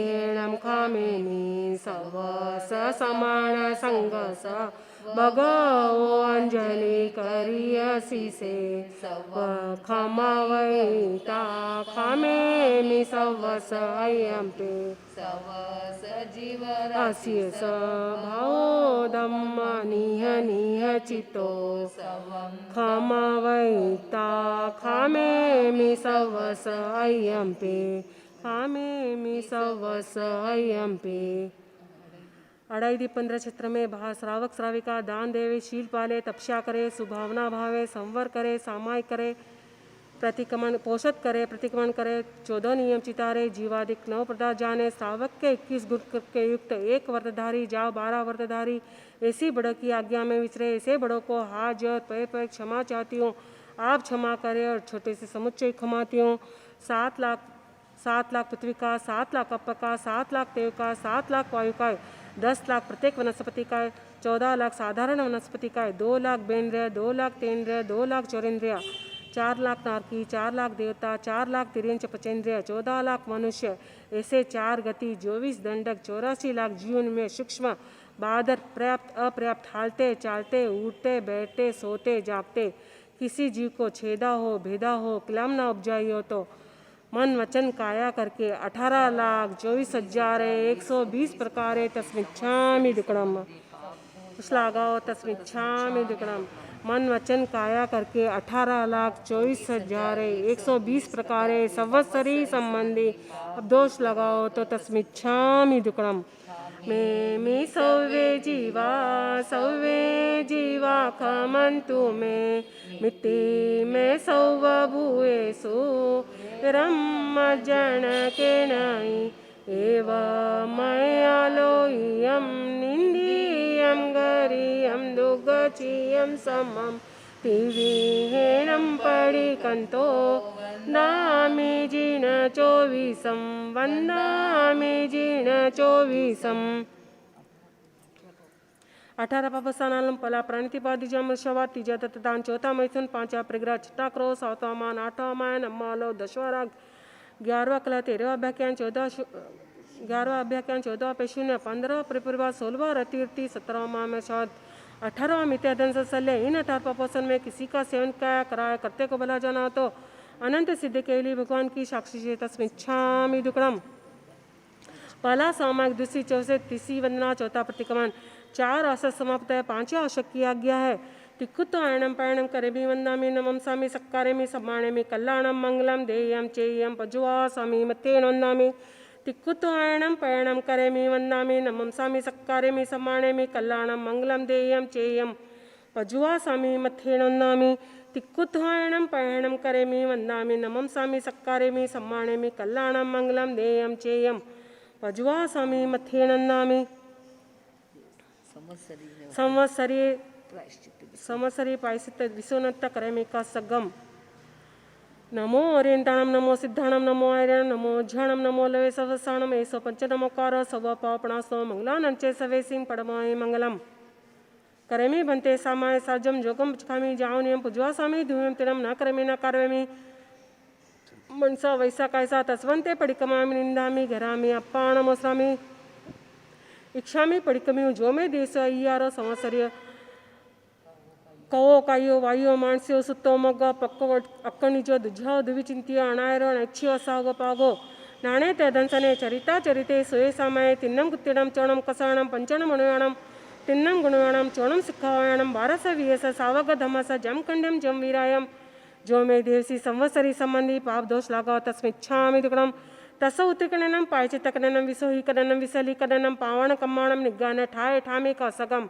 हेणम खामेनी सवस समान संगस भगवो अंजलि करियसी से सब खमवैता खामे मी सवस अयम पे सवस जीव आसियस भावो धम्म निह निह चितो सवम खमवैता खामे मी सवस अयम पे खामे मी सवस अयम पे 2.5-15 क्षेत्र में श्रावक श्राविका दान देवे शील पाले तपस्या करे सुभावना भावे संवर करे सामायिक करे प्रतिक्रमण पोषित करे प्रतिक्रमण करे 14 नियम चितारे जीवादिक 9 पदार्थ जाने श्रावक के 21 गुण के युक्त 1 व्रतधारी जाओ 12 व्रतधारी ऐसी बड़ों की आज्ञा में विचरे ऐसे बड़ों को हाथ जोड़ पे क्षमा चाहती हूँ आप क्षमा करें और छोटे से समुच्चय क्षमाती हूँ 7 लाख पृथ्वी का 7 लाख अप का 7 लाख तेव का 7 लाख वायु का 10 लाख प्रत्येक वनस्पति का 14 लाख साधारण वनस्पति का 2 लाख बेंद्रिय 2 लाख तेंद्रिय 2 लाख चौरेंद्रिय 4 लाख नारकी, 4 लाख देवता, 4 लाख तिर्यंच पचेंद्रिय, 14 लाख मनुष्य, ऐसे 4 गति, 24 दंडक, 84 लाख जीवन में सूक्ष्म बादर, पर्याप्त अपर्याप्त, हालते चालते, उठते बैठते, सोते जागते, किसी जीव को छेदा हो, भेदा हो, कलम ना उपजाई हो तो मन वचन काया करके 18,24,120 प्रकारे तस्मिच्छामि दुक्कडम। श्लाघाओ तस्मिच्छामि दुक्कडम। मन वचन काया करके 18,24,120 प्रकारे संवत्सरी संबंधी अब दोष लगाओ तो तस्मिच्छामि दुक्कडम। मे सौवे जीवा खमन्तु मे मित्ति मे सौव भूयेषु रम्म जनकेनायि एव मयालोयं निन्दीयं गरीयं दुग्गचीयं समं तिविहेणं पडिकन्तो वन्दामि जिन चोवीसं वन्दामि जिन चोवीसं। 18 पापस्थानालम पला प्रणितिपादिजम शवा तीजा तत्दान चौथा मैथुन 5 प्रग्रह 6 क्रोध 7वां मान 8वां मान अम्मालो 10वां राग 11वां कला 13वां अभ्याख्यान 14वां पेशून्य 15वां परिपूर्वा 16वां रतिर्ति 17वां माह में शौद 18वां मिथ्याधन सत्सल्य। इन 18 पापों में किसी का सेवन कराया करते को भला जाना तो अनंत सिद्ध के लिए भगवान की साक्षी से तस्मिच्छामि दुक्कडम। पहला सामायिक, दूसरी चौसे, तीसरी वंदना, चौथा प्रतिक्रमण, 4 असत समाप्त है, 5 आवश्यक की आज्ञा है। तिक्कुत आयणम पायणम करेमि वंदामि नमं सामि सक्कारेमि सम्मानेमि कल्याणम मंगलम देयम चेयम पजुआ सामि मत्तेन वंदामि। तिक्कुत आयणम पायणम करेमि वंदामि नमं सामि सक्कारेमि सम्मानेमि कल्याणम मंगलम देयम चेयम पजुआ सामि मत्तेन वंदामि। तिक्कुत आयणम पायणम करेमि वंदामि नमं सामि सक्कारेमि सम्मानेमि कल्याणम मंगलम देयम चेयम पजुआ सामि मत्तेन वंदामि। संवत्सरी पायसित विसोनत्त करेमिका सगम। नमो अरियंताणम नमो सिद्धाणम नमो आर्यणम नमो ज्ञानम नमो लवे सवसाणम ऐसो पंच नमोकार सव पापणासो मंगलानंचे सवे सिंह पडमाय मंगलम। करेमि बनते सामाय साजम जोगम खामी जावनियम पुजवा सामी धूयम तिरम न करेमि न कारवेमि मनसा वैसा कायसा तस्वंते पडिकमामि निंदामि घरामि अप्पाणमोस्रामि इच्छामि पडिकमि जो में देश अय्यारो संवत्सर्य कवो कायो वायो मानस्यो सुत्तो मग्ग पक्को अक्कनिजो दुझो दुविचिंतियो अनायरो नच्छियो सागो पागो नाणे ते दंसने चरिता चरिते सोये सामय तिन्नम कुत्तिडम चोणम कसाणम पंचणम अनुयाणम तिन्नम गुणयाणम चोणम सिक्खावायणम बारस वियस सावग धमस जम कंडम जम वीरायम जो में देवसी संवत्सरी संबंधी पाप दोष लगाओ तस्मिच्छामि दुक्कडम। तसो उत्तिकरणम पायचित्तकरणम विसोहीकरणम विसलीकरणम पावण कम्माणम निग्गान ठाय ठामे का सगम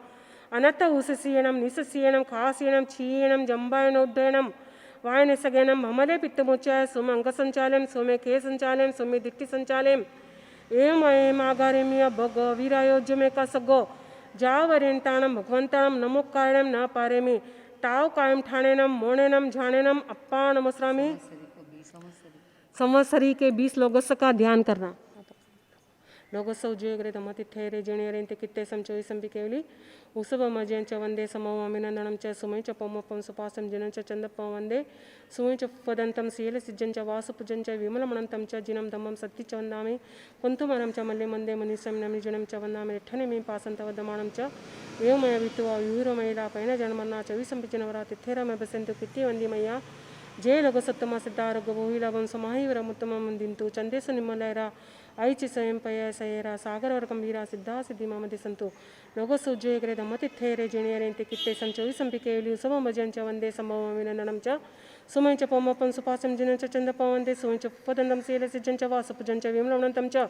अनत्त हुससीयणम निससीयणम खासीयणम छीयणम जंबायनोड्डयणम वायनसगेणम भमले पित्तमुच्चाय सुम अंगसंचालम सोमे खे संचालम सोमे दिट्टि संचालम एम एम आगारेमिया भग वीरायोज्य का सगो जावरेंताणम भगवंताणम नमो कारणम न पारेमि टाव कायम ठाणेनम मोणेनम झाणेनम अप्पा नमस्रामि। संवत्सरी के 20 लोगोत्सव का ध्यान करना। लोगोत्सव जुयग्रे दमति ठेरे जिणेरेंते कित्ते संचोई संबिकेवली उसव मजयंच वंदे समोमिनंदनं च सुमय च पोमपं सुपासं जिनं च चंदपं वंदे सुमय च पदंतं सील सिज्जं च वासुपुजं च विमलमणंतं च जिनं धम्मं सत्ति च वंदामि कुंतुमरं च मल्ले मंदे मनीषं नमिजनं च वंदामि ठनेमि पासंतवदमानं च एवमय वित्वा यूरमयला पैन जन्मन्ना च विसंपिजनवरा तिथेरमय बसंतु कित्ति वंदिमय्या जय लघुसत्तम सिद्धारग बोहिलाभं समाहिवरमुत्तमं दिंतु चंदेसु निम्मलैरा ऐचि स्वयं पय सयेरा सागर और गंभीरा सिद्धा सिद्धि मामदि संतु लोगोत्सव जुयग्रे दमति ठेरे जिणेरेंते कित्ते संचोई संपिकेवली उसव भजन च वंदे संभवमिनंदनं च सुमय च पोमपं सुपासं जिनं च चंदपं वंदे सुमय च पदंतं सील सिज्जं च वासुपुजं च विमलमणंतं च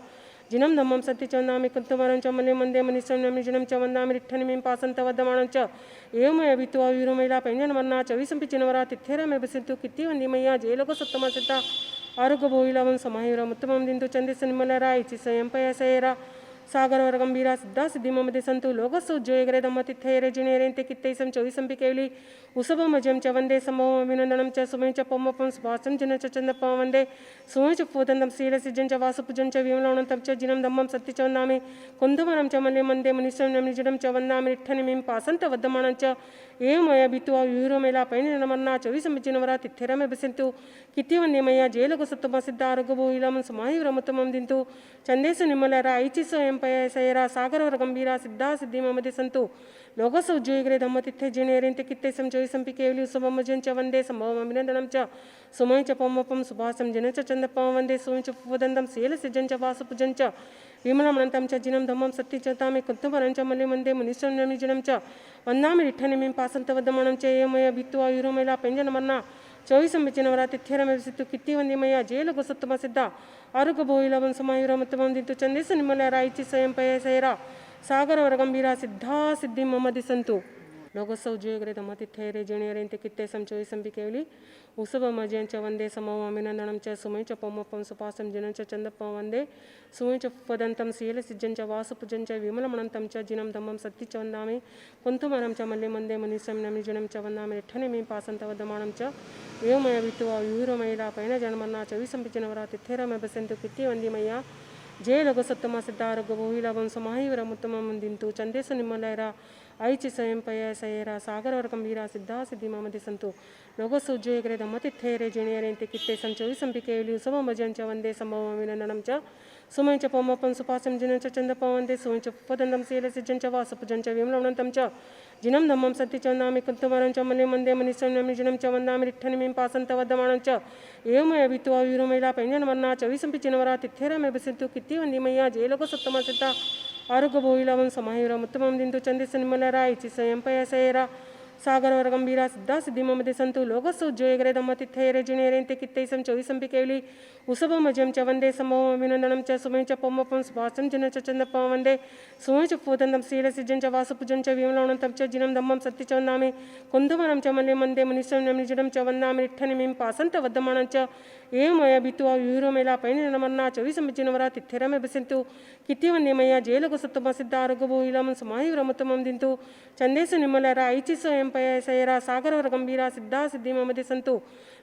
जिनं धम्मं सत्ति च वंदामि कुंतुमरं च मल्ले मंदे मनीषं नमिजनं च वंदामि रिट्ठनिमिं पासंतवदमानं च एवमय वित्वा वीरुमैला पैन्यनमन्ना च विसंपिचिनवरा तिथेरमय बसंतु कित्ति वंदिमय्या जय लोगोत्सव सिद्धा आरोग्य भोईलाभं समाहिवरमुत्तमं दिंतु चंदेसु निम्मलैरा ऐचि स्वयं पय सयेरा सागरवर गंभीरा सिद्धा सिद्धिममध्ये संतु लोकस्य उज्जयग्रे धम्मतिथेरे जिनेरेन्ते कित्तैसं चौविसंपि केवली उसभमजं च वन्दे समोऽभिनन्दनं च सुमं च पौमपं सुभासं जिनं च चन्दपं वन्दे सुमं च पूदन्तं शीलसिजं च वासुपूजं च विमलवणन्तं च जिनं धम्मं सत्य च वन्दामि कुन्धवनं च मल्ले मन्दे मुनिश्चं निजडं च वन्दामि रिट्ठनिमिं पासन्त वद्दमानं च एवमया भित्वा युरोमेला पैनिनमन्ना चौविसंपिचिनवरा तिथेरमे बसन्तु किति वन्दे मया जेलगु सत्तम सिद्ध आरोग्यभूइलमं समायुरमुत्तमं दिन्तु चन्देसु निमलर ऐचि स्वयं पय सयरा सागरवर गंभीरा सिद्धा सिद्धिममध्ये संतु लोकस्य उज्जयग्रे धम्मतिथे जिनेरेन्ते कित्तैसं चौविसंपि केवली उसभमजं च वन्दे सम्भवमभिनन्दनं च सुमं च पौमपं सुभासं जिनं च चन्दपं वन्दे सुमं च पूदन्तं शीलसिजं च वासुपूजं च विमलमणन्तं च जिनं धम्मं सत्यचतामि कुन्तुभरं च मल्ले मन्दे मुनिश्चं निजडं च वन्दामि रिट्ठनिमिं पासन्तवद्दमणं च एवमया भित्वा युरोमेला पैञ्जनमन्ना चौविसंपिचिनवरा तिथेरमे विसित्तु कित्ति वन्दे मया जेलगु सत्तम सिद्ध आरोग्यभूइलमं समायुरमुत्तमं दिन्तु चन्देसु निमल रायचि स्वयं पय सयरा सागरवर गंभीरा सिद्धा सिद्धिं ममदि संतु लोकस्य उज्जयग्रे धम्मतिथेरे जिनेरेन्ते कित्तैसं चौविसंपि केवली उसभमजं च वन्दे समोऽभिनन्दनं च सुमं च पौमपं सुपासं जिनं च चन्दपं वन्दे सुमं च पदन्तं शीलसिजं च वासुपूजं च विमलमणन्तं च जिनं धम्मं सत्य च वन्दामि कुन्तुमरं च मल्ले मन्दे मुनिश्चं निजडं च वन्दामि रिट्ठनिमिं पासन्तवद्दमानं च एवमया भित्वा युरोमैला पैनजन्मन्ना चौविसंपिचिनवरा तिथेरमे बसन्तु कित्ति वन्दे मया जेलगु सत्तम सिद्ध आरोग्यभूइलमं समायुरमुत्तमं दिन्तु चन्देसु निमलैरा ऐचि स्वयं पय सयरा सागरवर गंभीरा सिद्धा सिद्धिममध्ये संतु लोकस्य उज्जयग्रे धम्मतिथेरे जिनेरेन्ते कित्तैसं चौविसंपि केवली उसभमजं च वन्दे सम्भवमभिनन्दनं च सुमं च पौमपं सुपासं जिनं च चन्दपं वन्दे सुमं च पूदन्तं शीलसिजं च वासुपूजं च विमलवणन्तं च जिनं धम्मं सत्य च वन्दामि कुन्तुभरं च मल्ले मन्दे मुनिश्चं निजडं च वन्दामि रिट्ठनिमिं पासन्तवद्दमानं च एवमया भित्वा युरोमेला पैञ्जनमन्ना चौविसंपिचिनवरा तिथेरमे बसन्तु कित्ति वन्दे मया जेलगु सत्तम सिद्ध आरोग्यभूइलमं समायुरमुत्तमं दिन्तु चन्देसु निमलरा ऐचि स्वयं पय सयरा सागरवर गंभीरा सिद्धा सिद्धिममध्ये संतु लोकस्य उज्जयग्रे धम्मतिथेरे जिनेरेन्ते कित्तैसं चौविसंपि केवली उसभमजं च वन्दे सम्भवमभिनन्दनं च सुमं च पौमपं सुभासं जिनं च चन्दपं वन्दे सुमं च पूदन्तं शीलसिजं च वासुपूजं च विमलवणन्तं च जिनं धम्मं सत्य च वन्दामि कुन्तुभरं च मल्ले मन्दे मुनिश्चं निजडं च वन्दामि रिट्ठनिमिं पासन्तवद्दमानं च एवमया भित्वा युरोमेला पैनिनमन्ना चौविसंपिचिनवरा तिथेरमे बसन्तु कित्ति वन्दे मया जेलगु सत्तम सिद्ध आरोग्यभूइलमं समायुरमुत्तमं दिन्तु चन्देसु निमलर ऐचि स्वयं पय सयरा सागरवर गंभीरा सिद्धा सिद्धिममध्ये संतु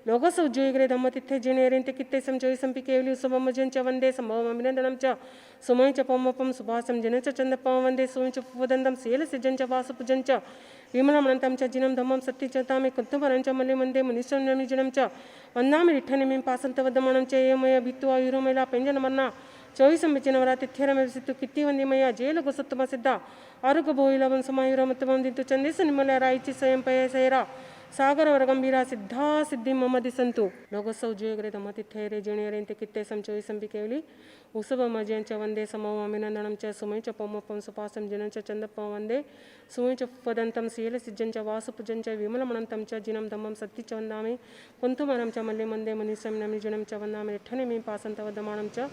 लोकस्य उज्जयग्रे धम्मतिथे जिनेरेन्ते कित्तैसं चौविसंपि केवली उसभमजं च वन्दे सम्भवमभिनन्दनं च सुमं च पौमपं सुभासं जिनं च चन्दपं वन्दे सुमं च पूदन्तं शीलसिजं च वासुपूजं च विमलमणन्तं च जिनं धम्मं सत्य च वन्दामि कुन्तुभरं च मल्ले मन्दे मुनिश्चं निजडं च वन्दामि रिट्ठनिमिं पासन्तवद्दमानं च एवमया भित्वा युरोमेला पैञ्जनमन्ना चौविसंपिचिनवरा तिथेरमे विसित्तु कित्ति वन्दे मया जेलगु सत्तम सिद्ध आरोग्यभूइलमं समायुरमुत्तमं दिन्तु चन्देसु निमल रायचि स्वयं पय सयरा सागरवर गंभीरा सिद्धा सिद्धिं ममदि संतु लोकस्य उज्जयग्रे धम्मतिथेरे जिनेरेन्ते कित्तैसं चौविसंपि केवली उसभमजं च वन्दे समोऽभिनन्दनं च सुमं च पौमपं सुपासं जिनं च चन्दपं वन्दे सुमं च पदन्तं शीलसिजं च वासुपूजं च विमलमणन्तं च जिनं धम्मं सत्य च वन्दामि कुन्तुमरं च मल्ले मन्दे मुनिश्चं निजडं च वन्दामि रिट्ठनिमिं पासन्तवद्दमानं च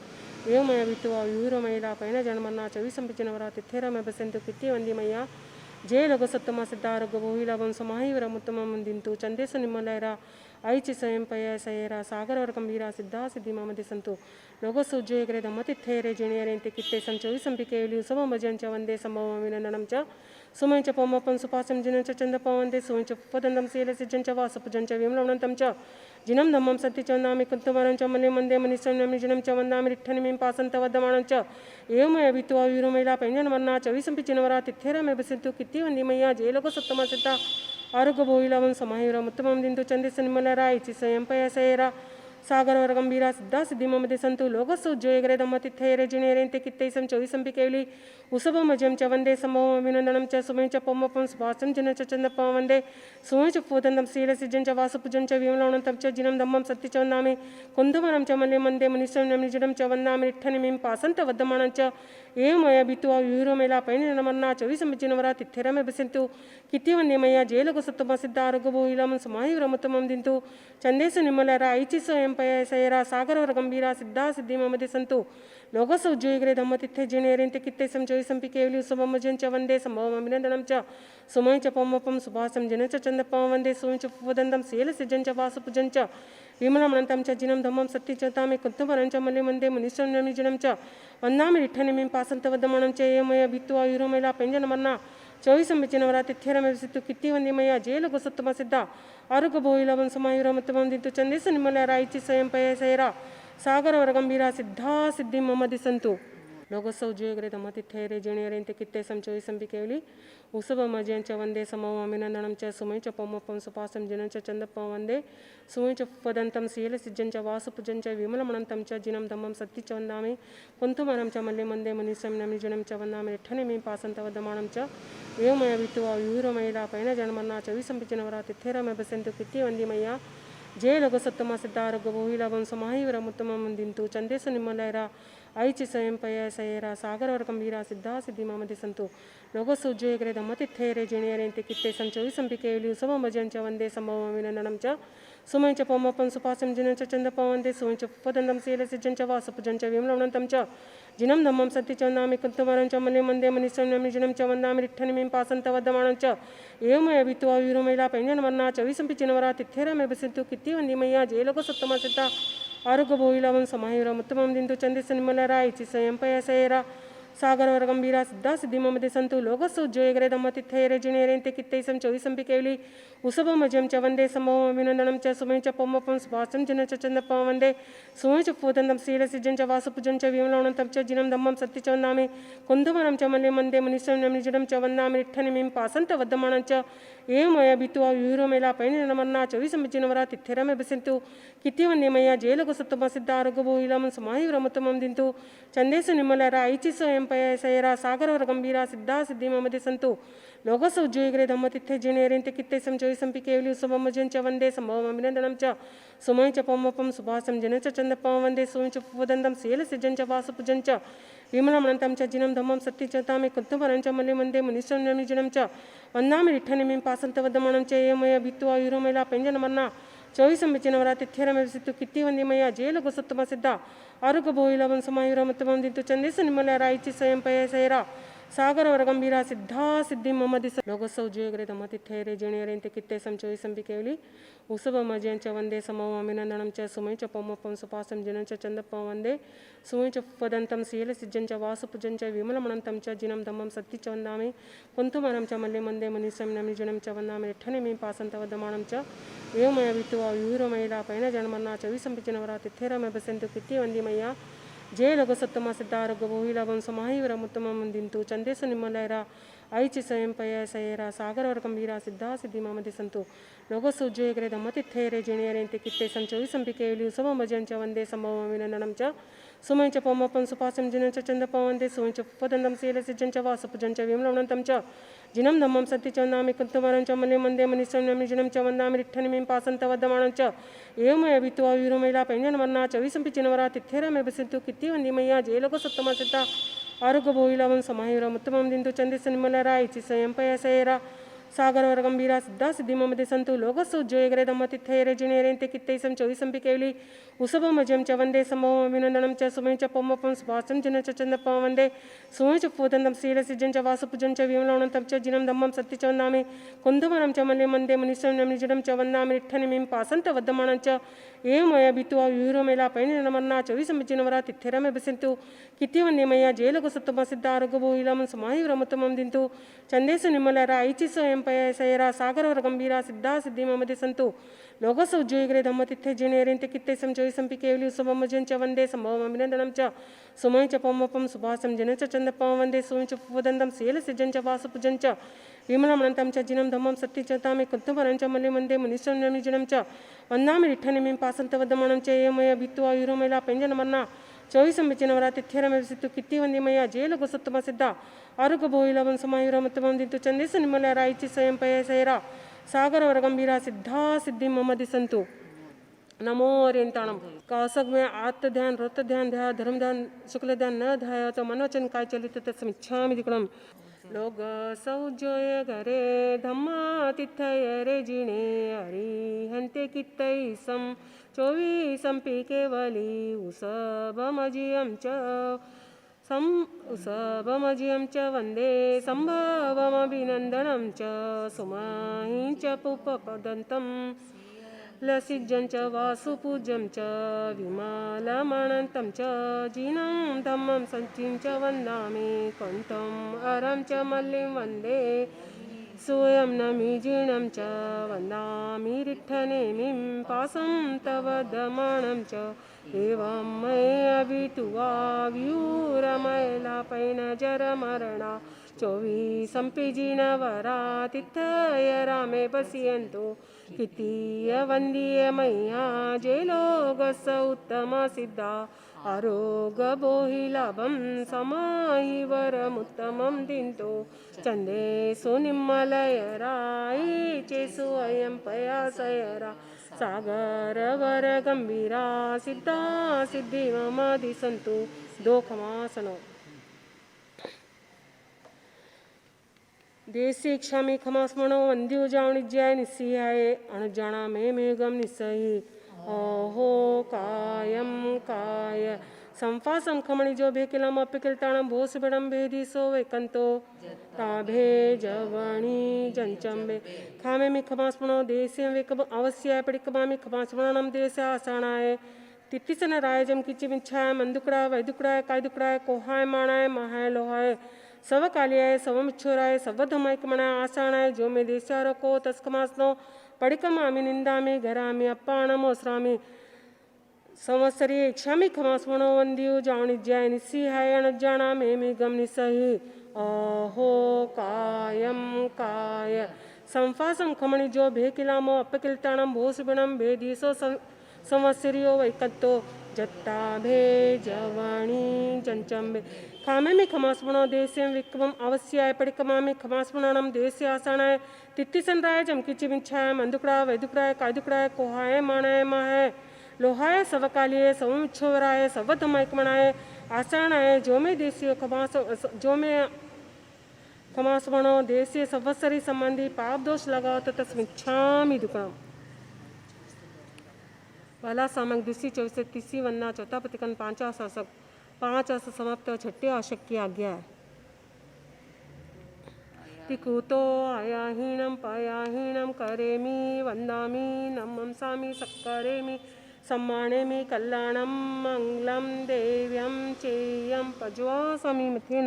एवमया भित्वा युरोमैला पैनजन्मन्ना चौविसंपिचिनवरा तिथेरमे बसन्तु कित्ति वन्दे मया जेलगु सत्तम सिद्ध आरोग्यभूइलमं समायुरमुत्तमं दिन्तु चन्देसु निमलैरा ऐचि स्वयं पय सयरा सागरवर गंभीरा सिद्धा सिद्धिममध्ये संतु लोकस्य उज्जयग्रे धम्मतिथेरे जिनेरेन्ते कित्तैसं चौविसंपि केवली उसभमजं च वन्दे सम्भवमभिनन्दनं च सुमं च पौमपं सुपासं जिनं च चन्दपं वन्दे सुमं च पूदन्तं शीलसिजं च वासुपूजं च विमलवणन्तं च जिनं धम्मं सत्य च वन्दामि कुन्तुभरं च मल्ले मन्दे मुनिश्चं निजडं च वन्दामि रिट्ठनिमिं पासन्तवद्दमानं च एवमया भित्वा युरोमेला पैञ्जनमन्ना चौविसंपिचिनवरा तिथेरमे बसन्तु कित्ति वन्दे मया जेलगु सत्तम सिद्ध आरोग्यभूइलमं समायुरमुत्तमं दिन्तु चन्देसु निमलरा ऐचि स्वयं पय सयरा सागरवर गंभीरा सिद्धा सिद्धिममध्ये संतु लोकस्य उज्जयग्रे धम्मतिथेरे जिनेरेन्ते कित्तैसं चौविसंपि केवली उसभमजं च वन्दे सम्भवमभिनन्दनं च सुमं च पौमपं सुभासं जिनं च चन्दपं वन्दे सुमं च पूदन्तं शीलसिजं च वासुपूजं च विमलवणन्तं च जिनं धम्मं सत्य च वन्दामि कुन्तुभरं च मल्ले मन्दे मुनिश्चं निजडं च वन्दामि रिट्ठनिमिं पासन्तवद्दमानं च एवमया भित्वा युरोमेला पैनिनमन्ना चौविसंपिचिनवरा तिथेरमे बसन्तु कित्ति वन्दे मया जेलगु सत्तम सिद्ध आरोग्यभूइलमं समायुरमुत्तमं दिन्तु चन्देसु निमलर ऐचि स्वयं पय सयरा सागरवर गंभीरा सिद्धा सिद्धिममध्ये संतु लोकस्य उज्जयग्रे धम्मतिथे जिनेरेन्ते कित्तैसं चौविसंपि केवली उसभमजं च वन्दे सम्भवमभिनन्दनं च सुमं च पौमपं सुभासं जिनं च चन्दपं वन्दे सुमं च पूदन्तं शीलसिजं च वासुपूजं च विमलमणन्तं च जिनं धम्मं सत्यचतामि कुन्तुपरं च मल्ले मन्दे मुनिश्चं नमिजनं च वन्दामि विठ्ठनिमिं पासन्तवदमणं च ये मया भित्वा युरोमैला पेञ्जनमन्ना चौविसंबिचिनवरा तिथ्यरमेसितु कित्ति वन्दिमया जेलगु सत्तम सिद्ध आरुग भोइलवं समायुरमत्तमं दिन्तु चन्देश निमल रायचि स्वयं पयसैरा सागरवर गंभीरा सिद्धा सिद्धि ममदि संतु लोगोत्सव जुयगरे दमतिथेरे जेणेरेंते कित्ते संचोविसं बिकेवली उसब मजयंच वंदे समम अभिनंदनं च सुमयच पमपं सुपासं जिनं च चन्दपं वंदे सुमयच पदन्तं सील सिज्जं च वासुपुजं च विमलमणन्तं च जिनं धम्मं सत्ति च वन्दामि कुन्तुमनं च मल्ले मन्दे मनीषं नमिजनं च वन्दामि रिठ्ठनिमिं पासन्तवदमानं च एवमय वित्वा यूरमैला पैन जन्मन्ना च विसंपिचिनवरा तिथेरमे बसन्तु कित्ति वन्दिमय्या जय लघु सत्तम सिद्धारोग्य भोहिलाभं समाहिवरमुत्तमं दिन्तु चन्देश निम्मलैरा ऐचि स्वयं पय सयेरा सागरवर गंभीरा सिद्धा सिद्धि ममदि संतु लोगोत्सव जुयगरे दमतिथेरे जिणेरेंते कित्ते संचोविसं बिकेवली उसव मजं च वन्दे सम्भवं विनन्दनं च सुमयं च पमपं सुपासं जिनं च चन्दपं वन्दे सुमयं च पदन्तं सीलसिज्जं च वासुपुजं च विमलमणन्तं च जिनं धम्मं सत्ति च वन्दामि कुन्तुमरं च मल्ले मन्दे मनीषं नमिजनं च वन्दामि रिठ्ठनिमिं पासन्तवदमानं च एवमय वित्वा यूरमैला पेञ्जनमन्ना चविसंपिचिनवरा तिथेरमे बसिन्तु कित्ति वन्दिमय्या जेलगु सत्तम सिद्ध आरुग भोइलवं समायुरमुत्तमं दिन्तु चन्देश निम्मलरा इचि स्वयं पयसैरा सागरवर गंभीरा सिद्धा सिद्धि ममदि संतु लोगोत्सव जुयगरे दमतिथेरे जिणेरेंते कित्ते संचोविसं बिकेवली उसब मजं च वन्दे सम्भवं अभिनन्दनं च सुमयं च पमपं सुपासं जिनं च चन्दपं वन्दे सुमयं च पूदन्तं सीलसिज्जं च वासुपुजं च विमलमणन्तं च जिनं धम्मं सत्ति च वन्दामि कुन्तुमरं च मल्ले मन्दे मनीषं नमिजनं च वन्दामि रिठ्ठनिमिं पासन्तवदमानं च एवमय भित्वा यूरमैला पैनमन्ना चौविसंबिचिनवरा तिथेरमे बसिन्तु कित्ति वन्दिमय्या जेलगु सत्तम सिद्ध आरुग भोइलवं समाहिवरमुत्तमं दिन्तु चन्देश निम्मलरा ऐचि स्वयं पयसैरा सागरवर गंभीरा सिद्धा सिद्धि ममदि संतु लोगोत्सव जुयगरे धम्मतिथे जिणेरेंते कित्ते संचोविसं बिकेवली उसव मजं च वन्दे सम्भवं अभिनन्दनं च सुमयं च पमपं सुपासं जिनं च चन्दपं वन्दे सुमयं च पदन्तं सीलसिज्जं च वासुपुजं च विमलमणन्तं च जिनं धम्मं सत्ति च वन्दामि कुन्तुमरं च मल्ले मन्दे मनीषं नमिजनं च वन्दामि रिठ्ठनिमिं पासन्तवदमणं च एवमय भित्वा यूरमैला पेञ्जनमन्ना चौविसंबिचिनवरा तिथेरमे बसिन्तु कित्ति वन्दिमय्या जेलगु सत्तम सिद्ध आरुग भोइलवं समायुरमुत्तमं दिन्तु चन्देश निम्मलरा इचि स्वयं पयसैरा सागरवर गंभीरा सिद्धा सिद्धि ममदि लोगोत्सव जुयगरे दमतिथेरे जिणेरेंते कित्ते संचोविसं बिकेवली उसब मजं च वन्दे सम्भवं अभिनन्दनं च सुमयं च पमपं सुपासं जिनं च चन्दपं वन्दे सुमयं च पदन्तं सीलसिज्जं च वासुपुजं च विमलमणन्तं च जिनं धम्मं सत्ति च वन्दामि कुन्तुमरं च मल्ले मन्दे मनीषं नमिजनं च वन्दामि रिठ्ठनिमिं पासन्तवदमानं च एवमय भित्वा यूरमैला पैन जन्मन्ना चविसंपिचिनवरा तिथेरमे बसिन्तु कित्ति वन्दिमय्या जय लघु सत्तम सिद्ध आरुग भोइलवं समाहिवरमुत्तमं दिन्तु चन्देश निम्मलैरा ऐचि स्वयं पयसैरा सागरवर गंभीरा सिद्धा सिद्धि ममदि संतु लोगोत्सव जुयगरे दमतिथेरे जिणेरेंते कित्ते संचोविसं बिकेवली उसव मजं च वन्दे सम्भवं अभिनन्दनं च सुमयं च पमपं सुपासं जिनं च चन्दपं वन्दे सुमयं च पदन्तं सीलसिज्जं च वासुपुजं च विमलमणन्तं च जिनं धम्मं सत्ति च वन्दामि कुन्तुमरं च मल्ले मन्दे मनीषं नमिजनं च वन्दामि रिठ्ठनिमिं पासन्तवदमानं च एवमय भित्वा यूरमैला पेञ्जनमन्ना चविसंपिचिनवरा तिथेरमे बसिन्तु कित्ति वन्दिमय्या जेलगु सत्तम सिद्ध आरुग भोइलवं समाहिवरमुत्तमं दिन्तु चन्देश निम्मलरा इचि स्वयं पयसैरा सागरवर गंभीरा सिद्धा सिद्धि ममदि संतु लोगोत्सव जुयगरे दमतिथेरे जिणेरेंते कित्ते संचोविसं बिकेवली उसव मजं च वन्दे सम्भवं अभिनन्दनं च सुमयं च पमपं सुपासं जिनं च चन्दपं वन्दे सुमयं च पूदन्तं सीलसिज्जं च वासुपुजं च विमलमणन्तं च जिनं धम्मं सत्ति च वन्दामि कुन्तुमरं च मल्ले मन्दे मनीषं नमिजनं च वन्दामि रिठ्ठनिमिं पासन्तवदमानं च एवमय भित्वा यूरमैला पैनमन्ना चौविसंबिचिनवरा तिथेरमे बसिन्तु कित्ति वन्दिमय्या जेलगु सत्तम सिद्ध आरुग भोइलवं समाहिवरमुत्तमं दिन्तु चन्देश निम्मलरा ऐचि स्वयं पयसैरा सागरवर गंभीरा सिद्धा सिद्धि ममदि संतु लोगोत्सव जुयगरे दमतिथे जिणेरेंते कित्ते संचोविसं बिकेवली उसव मजं च वन्दे सम्भवं अभिनन्दनं च सुमयं च पमपं सुपासं जिनं च चन्दपं वन्दे सुमयं च पदन्तं सीलसिज्जं च वासुपुजं च विमलमणन्तं च जिनं धम्मं सत्ति च वन्दामि कुन्तुमरं च मल्ले मन्दे मनीषं नमिजनं च वन्दामि रिठ्ठनिमिं पासन्तवदमानं च एवमय भित्वा यूरमैला पेञ्जनमन्ना चौविसंबिचिनवरा तिथेरमे बसिन्तु कित्ति वन्दिमय्या जेलगु सत्तम सिद्ध आरुग भोइलवं समाहिवरमुत्तमं दिन्तु चन्देश निम्मलरा इचि स्वयं पयसैरा सागरवर गंभीरा सिद्धा सिद्धि ममदि संतु नमो ओरियंताणम कौसक में आत्म ध्यान रत ध्यान ध्यान धर्म ध्यान शुक्ल ध्यान न ध्याय तो मनोचन काय चलित तस्मिच्छामि दिक्कणम लोग सौजोय घरे धम्मा तिथयरे जिणे हरि हंते कित्तैसम चोवीसं पी केवली उसभमजियं च उसभमजियं च वन्दे सम्भवमभिनन्दनं च सुमहीं च पुपपदन्तं लसिज्जं च वासुपूज्यं च विमलमनन्तं च जिनं धम्मं सञ्चिं च वन्दामि कण्ठम् अरं च मल्लिं वन्दे सोऽयं नमि जीर्णं च वन्दामि रिट्ठनेमिं पासं तव दमनं च एवं मय्यभिटुवा व्यूरमयलापैनजरमरणा चोवीसंपिजिनवरा तिथय रामे पश्यन्तु कितीय वन्दीय मय्या जयलोकस्य उत्तमसिद्धा आरोग्यबोहिलाभं समाहि वरमुत्तमं दिन्तो चन्दे सुनिम्मलयरायि चेसु अयं पयासयरा सागर वर गंभीरा सिद्धा सिद्धि मम दिसंतु दो खमासनो देसी क्षमी खमास्मणो वंद्यु जावणिज्याय निस्सिहाय अणुजाना मे मेघम निस्सहि अहो कायं काय संफासं खमणि जो भेकिलम अपिकिलताणं भोसबिडं भेदिसो वैकंतो ताभे जवणी जंचंबे खामे मि खमास्मणो देसे वेकब अवश्याय पडिकमामि खमास्मरणं देश आसाणाय तित्तिसन रायजम किचि मिच्छाय मंदुकड़ा वैदुकड़ाय कायदुकड़ाय कोहाय माणाय महाय लोहाय सवकालियाय सवमिच्छोराय सवधमैकमणाय आसाणाय जो मे देशारो को तस्कमास्नो पडिकमामि निंदामि घरामि अप्पाणम ओस्रामि संवत्सरी क्षमि खमास्मणो वंद्यु जावणिज्याय निस्सिहाय अणज्जाना मे मेघम निस्सहि अहो कायं काय संफासं खमणि जो भेकिलामो अपकिलताणं भोसबिणं भेदीसो संवत्सरियो वैकत्तो जट्टा भे जवणी जंचंबे खामे में खमास्मणो देस्यं विक्रमं अवश्याय पडिकमामि खमास्मरणं देस्य आसाणाय तित्तिसन राय जमकिचि मिच्छाय मंदुकड़ा वैदुकड़ाय कायदुकड़ाय कोहाय माणाय महाय लोहाय सवकालिये सवमिच्छोराय सवधमैकमणाय आसाणाय जो में देशीय खमास्मणो देशीय संवत्सरी संबंधी पाप दोष लगाओ तो तस्मिच्छामि दुकाम पहला सामक दूसरी 24 वन्ना चौथा प्रतिकन पांचा शासक 5 अस समाप्त छठे आशक की आज्ञा है तिकुतो आयाहीणं पायाहीणं करेमि वन्दामि नमंसामि सक्करेमि सम्मानेमि कल्याणं मंगलं देव्यं चेयं पज्वासमि मथेन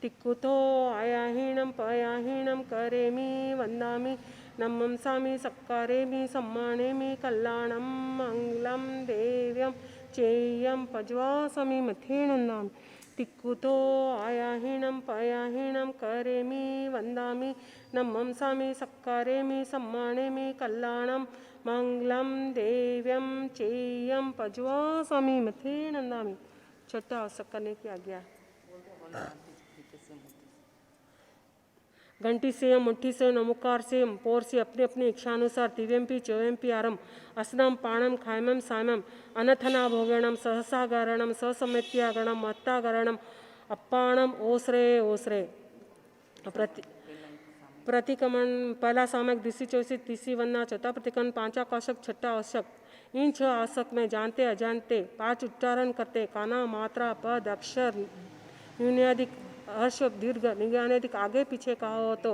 तिकुतो आयाहीणं पायाहीणं करेमि वन्दामि नमंसामि सक्करेमि सम्मानेमि कल्याणं मंगलं देव्यं चेयं पज्वासमि मथेन तिक्कुतो आयाहीणं पायाहीणं करेमि वन्दामि नमंसामि सक्करेमि सम्मानेमि कल्याणं मंगलं देव्यं चेयं पज्वासमि मथेन नन्दामि छठा आवश्यक करने की आज्ञा घंटी से मुट्ठी से नमुकार से पोर से अपने अपने इच्छानुसार दिव्यंपी चौयंपी आरम असनम पाणम खायमम सायमम अनथना भोगणम सहसागरणम ससमित्यागरणम मत्तागरणम अप्पाणम ओसरे ओसरे प्रतिक्रमण पहला सामक दूसरी 24 तीसरी वन्ना चौथा प्रतिक्रमण पांचा कौशक छठा आवश्यक इन 6 आवश्यक में जानते अजानते 5 उच्चारण करते काना मात्रा पद अक्षर न्यूनाधिक हर्ष दीर्घ निज्ञानाधिक आगे पीछे कहा हो तो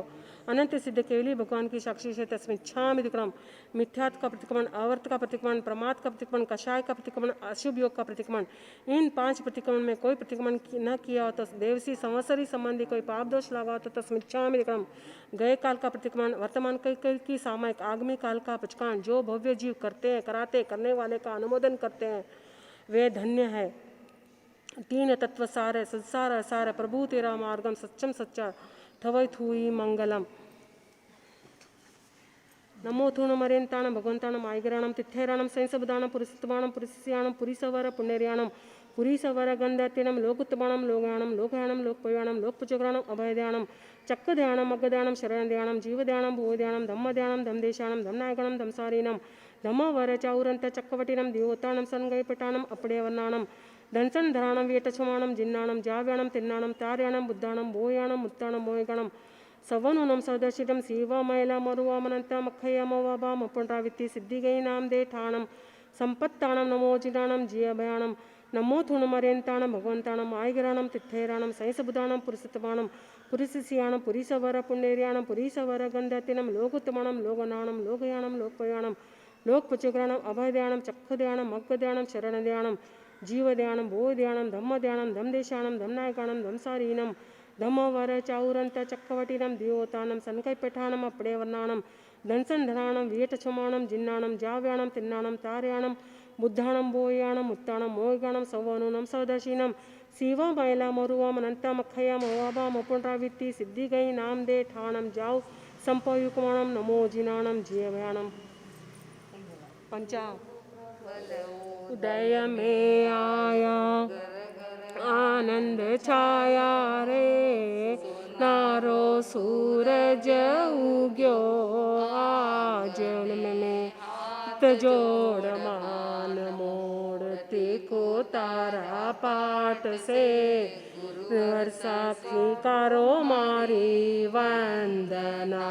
अनंत सिद्ध केवली भगवान की साक्षी से तस्मिच्छामि विक्रम मिथ्यात का प्रतिक्रमण अवर्त का प्रतिक्रमण प्रमाद का प्रतिक्रमण कषाय का प्रतिक्रमण अशुभ योग का प्रतिक्रमण इन 5 प्रतिक्रमण में कोई प्रतिक्रमण न किया हो तो देवसी संवत्सरी संबंधी कोई पाप दोष लगा हो तो तस्मिच्छामि विक्रम गए काल का प्रतिक्रमण वर्तमान की सामयिक आगामी काल का पचकान जो भव्य जीव करते हैं कराते करने वाले का अनुमोदन करते हैं वे धन्य है 3 तत्व सार संसार सार प्रभु तेरा मार्गम सच्चम सच्चा थवैत हुई मंगलम नमो थूणमरेन्ताणं भगवन्ताणं आयगिराणं तिथैराणं संसबदाणं पुरिसत्वाणं पुरिस्याणं पुरीसवर पुण्यर्याणं पुरीसवर गन्धतीणं लोकुत्तमाणं लोगाणं लोकयाणं लोकपयाणं लोकपुजग्राणं अभयध्याणं चक्रध्याणं अग्गध्याणं शरणध्याणं जीवध्याणं भूवध्याणं धम्मध्याणं धमदेशाणं धमनायगणं धमसारीणं धमवर चाउरन्त चक्रवटिनं देवताणं सन्गैपटाणं अपडेवर्णाणं धनसन धराणं वेटछमाणं जिन्नाणं जाव्याणं तिन्नाणं तार्याणं बुद्धाणं भोयाणं मुत्ताणं मोयगणं सवनुनं सदर्शितं सीवामयला मरुवामनंत मखयमोवाबा मुपुंड्रावित्ति सिद्धिगैनां देठाणं संपत्ताणं नमोजिदाणं जियभयाणं नमो थुणमरेन्ताणं भगवन्ताणं आयगिराणं तिथैराणं सैंसबुदाणं पुरुषत्वाणं पुरिसियाणं पुरीसवर पुण्यर्याणं पुरीसवर गन्धतिनं लोकुत्तमाणं लोगनाणं लोकयाणं लोकपयाणं लोकपचक्राणम अभयध्यानम चक्षुध्यानम मग्गध्यानम शरणध्यानम जीवध्यानम बोध्यानम धम्मध्यानम धमदेशानम धमनायकानम धमसारीनम धम्मवर चाउरंत चक्रवटिनम देवतानम सनकैपेठानम अप्रेवर्णानम धनसंधनानम वियटछमानम जिन्नानम जाव्यानम तिन्नानम तार्यानम बुद्धानम बोयानम मुत्तानम मोयगानम सवनुनम सवदर्शिनम शिवा मैला मरुवम अनंतमखयम अवाबम अपुनरावित्ति सिद्धिगई नाम दे ठाणम जाओ संपयुकमानम नमो जिनानम जीवयानम पंचा उदय में आया आनंद छाया रे नारो सूरज उग्यो आज में जोड़ मान मोड़ते को तारा पाठ से वर्षा स्वीकारो मारी वंदना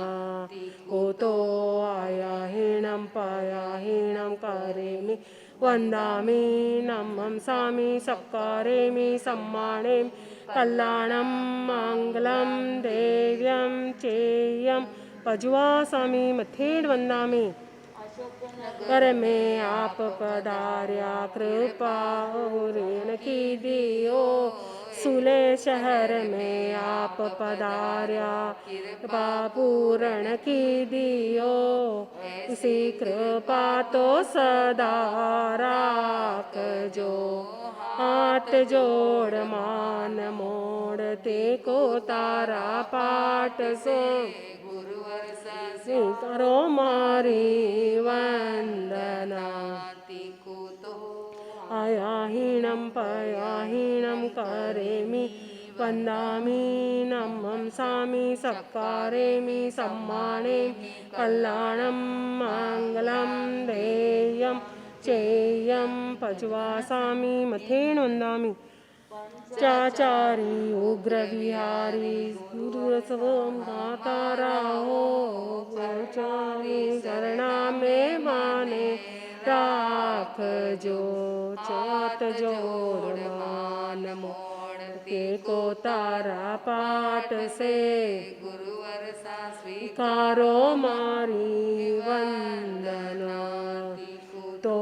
को तो आया हीणम पाया हीणम करेमि वंदामि नमं सामि सत्कारेमि सम्मानेमि कल्याणं मंगलं देव्यं चेयं पज्वासामि मथेड वंदामि कर में आप पधार्या कृपा ऋण की दियो सुले शहर में आप पधार्या कृपा पूर्ण की दियो इसी कृपा तो सदा राख जो हाथ जोड़ मान मोड़ते को तारा पाठ सो करो मारी वंदना आया हीणम पया हीणम करेमि वंदामि नमं सामि सत्कारेमि सम्मानेमि कल्याणं मंगलं देयं चेयं पज्वासामि मथेन वंदामि चाचारी उग्र विहारी गुरुसवम माता राहो चारी शरणा में माने राख जो चात जोड़ मान मोड़ते को तारा पाठ से गुरुवर सा स्वीकारो मारी वंदना तो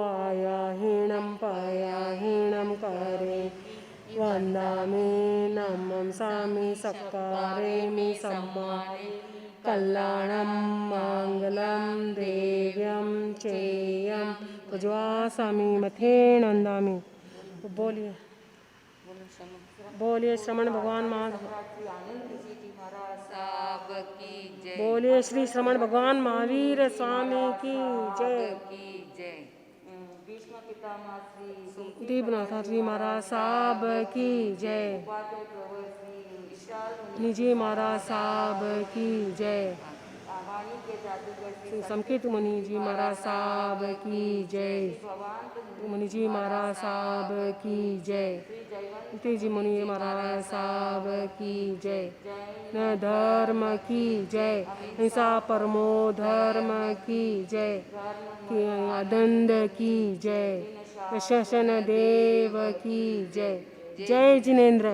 आया हीणम पाया हीणम करे वंदामि नमं सामि सत्कारेमि सम्मानेमि कल्याणं मंगलं देव्यं चेयं पज्वासामि मथेन वंदामि। बोलिए बोलिए श्रमण भगवान बोलिए श्री श्रमण भगवान महावीर स्वामी की जय। दीपनाथ जी महाराज साहब की जय। निजी महाराज साहब की जय। संकेत मुनि जी महाराज साहब की जय। मुनि जी महाराज साहब की जय। तेजी मुनि महाराज साहब की जय। न धर्म की जय। हिंसा परमो धर्म की जय। आनंद की जय। शशन देव की जय। जय जिनेन्द्र।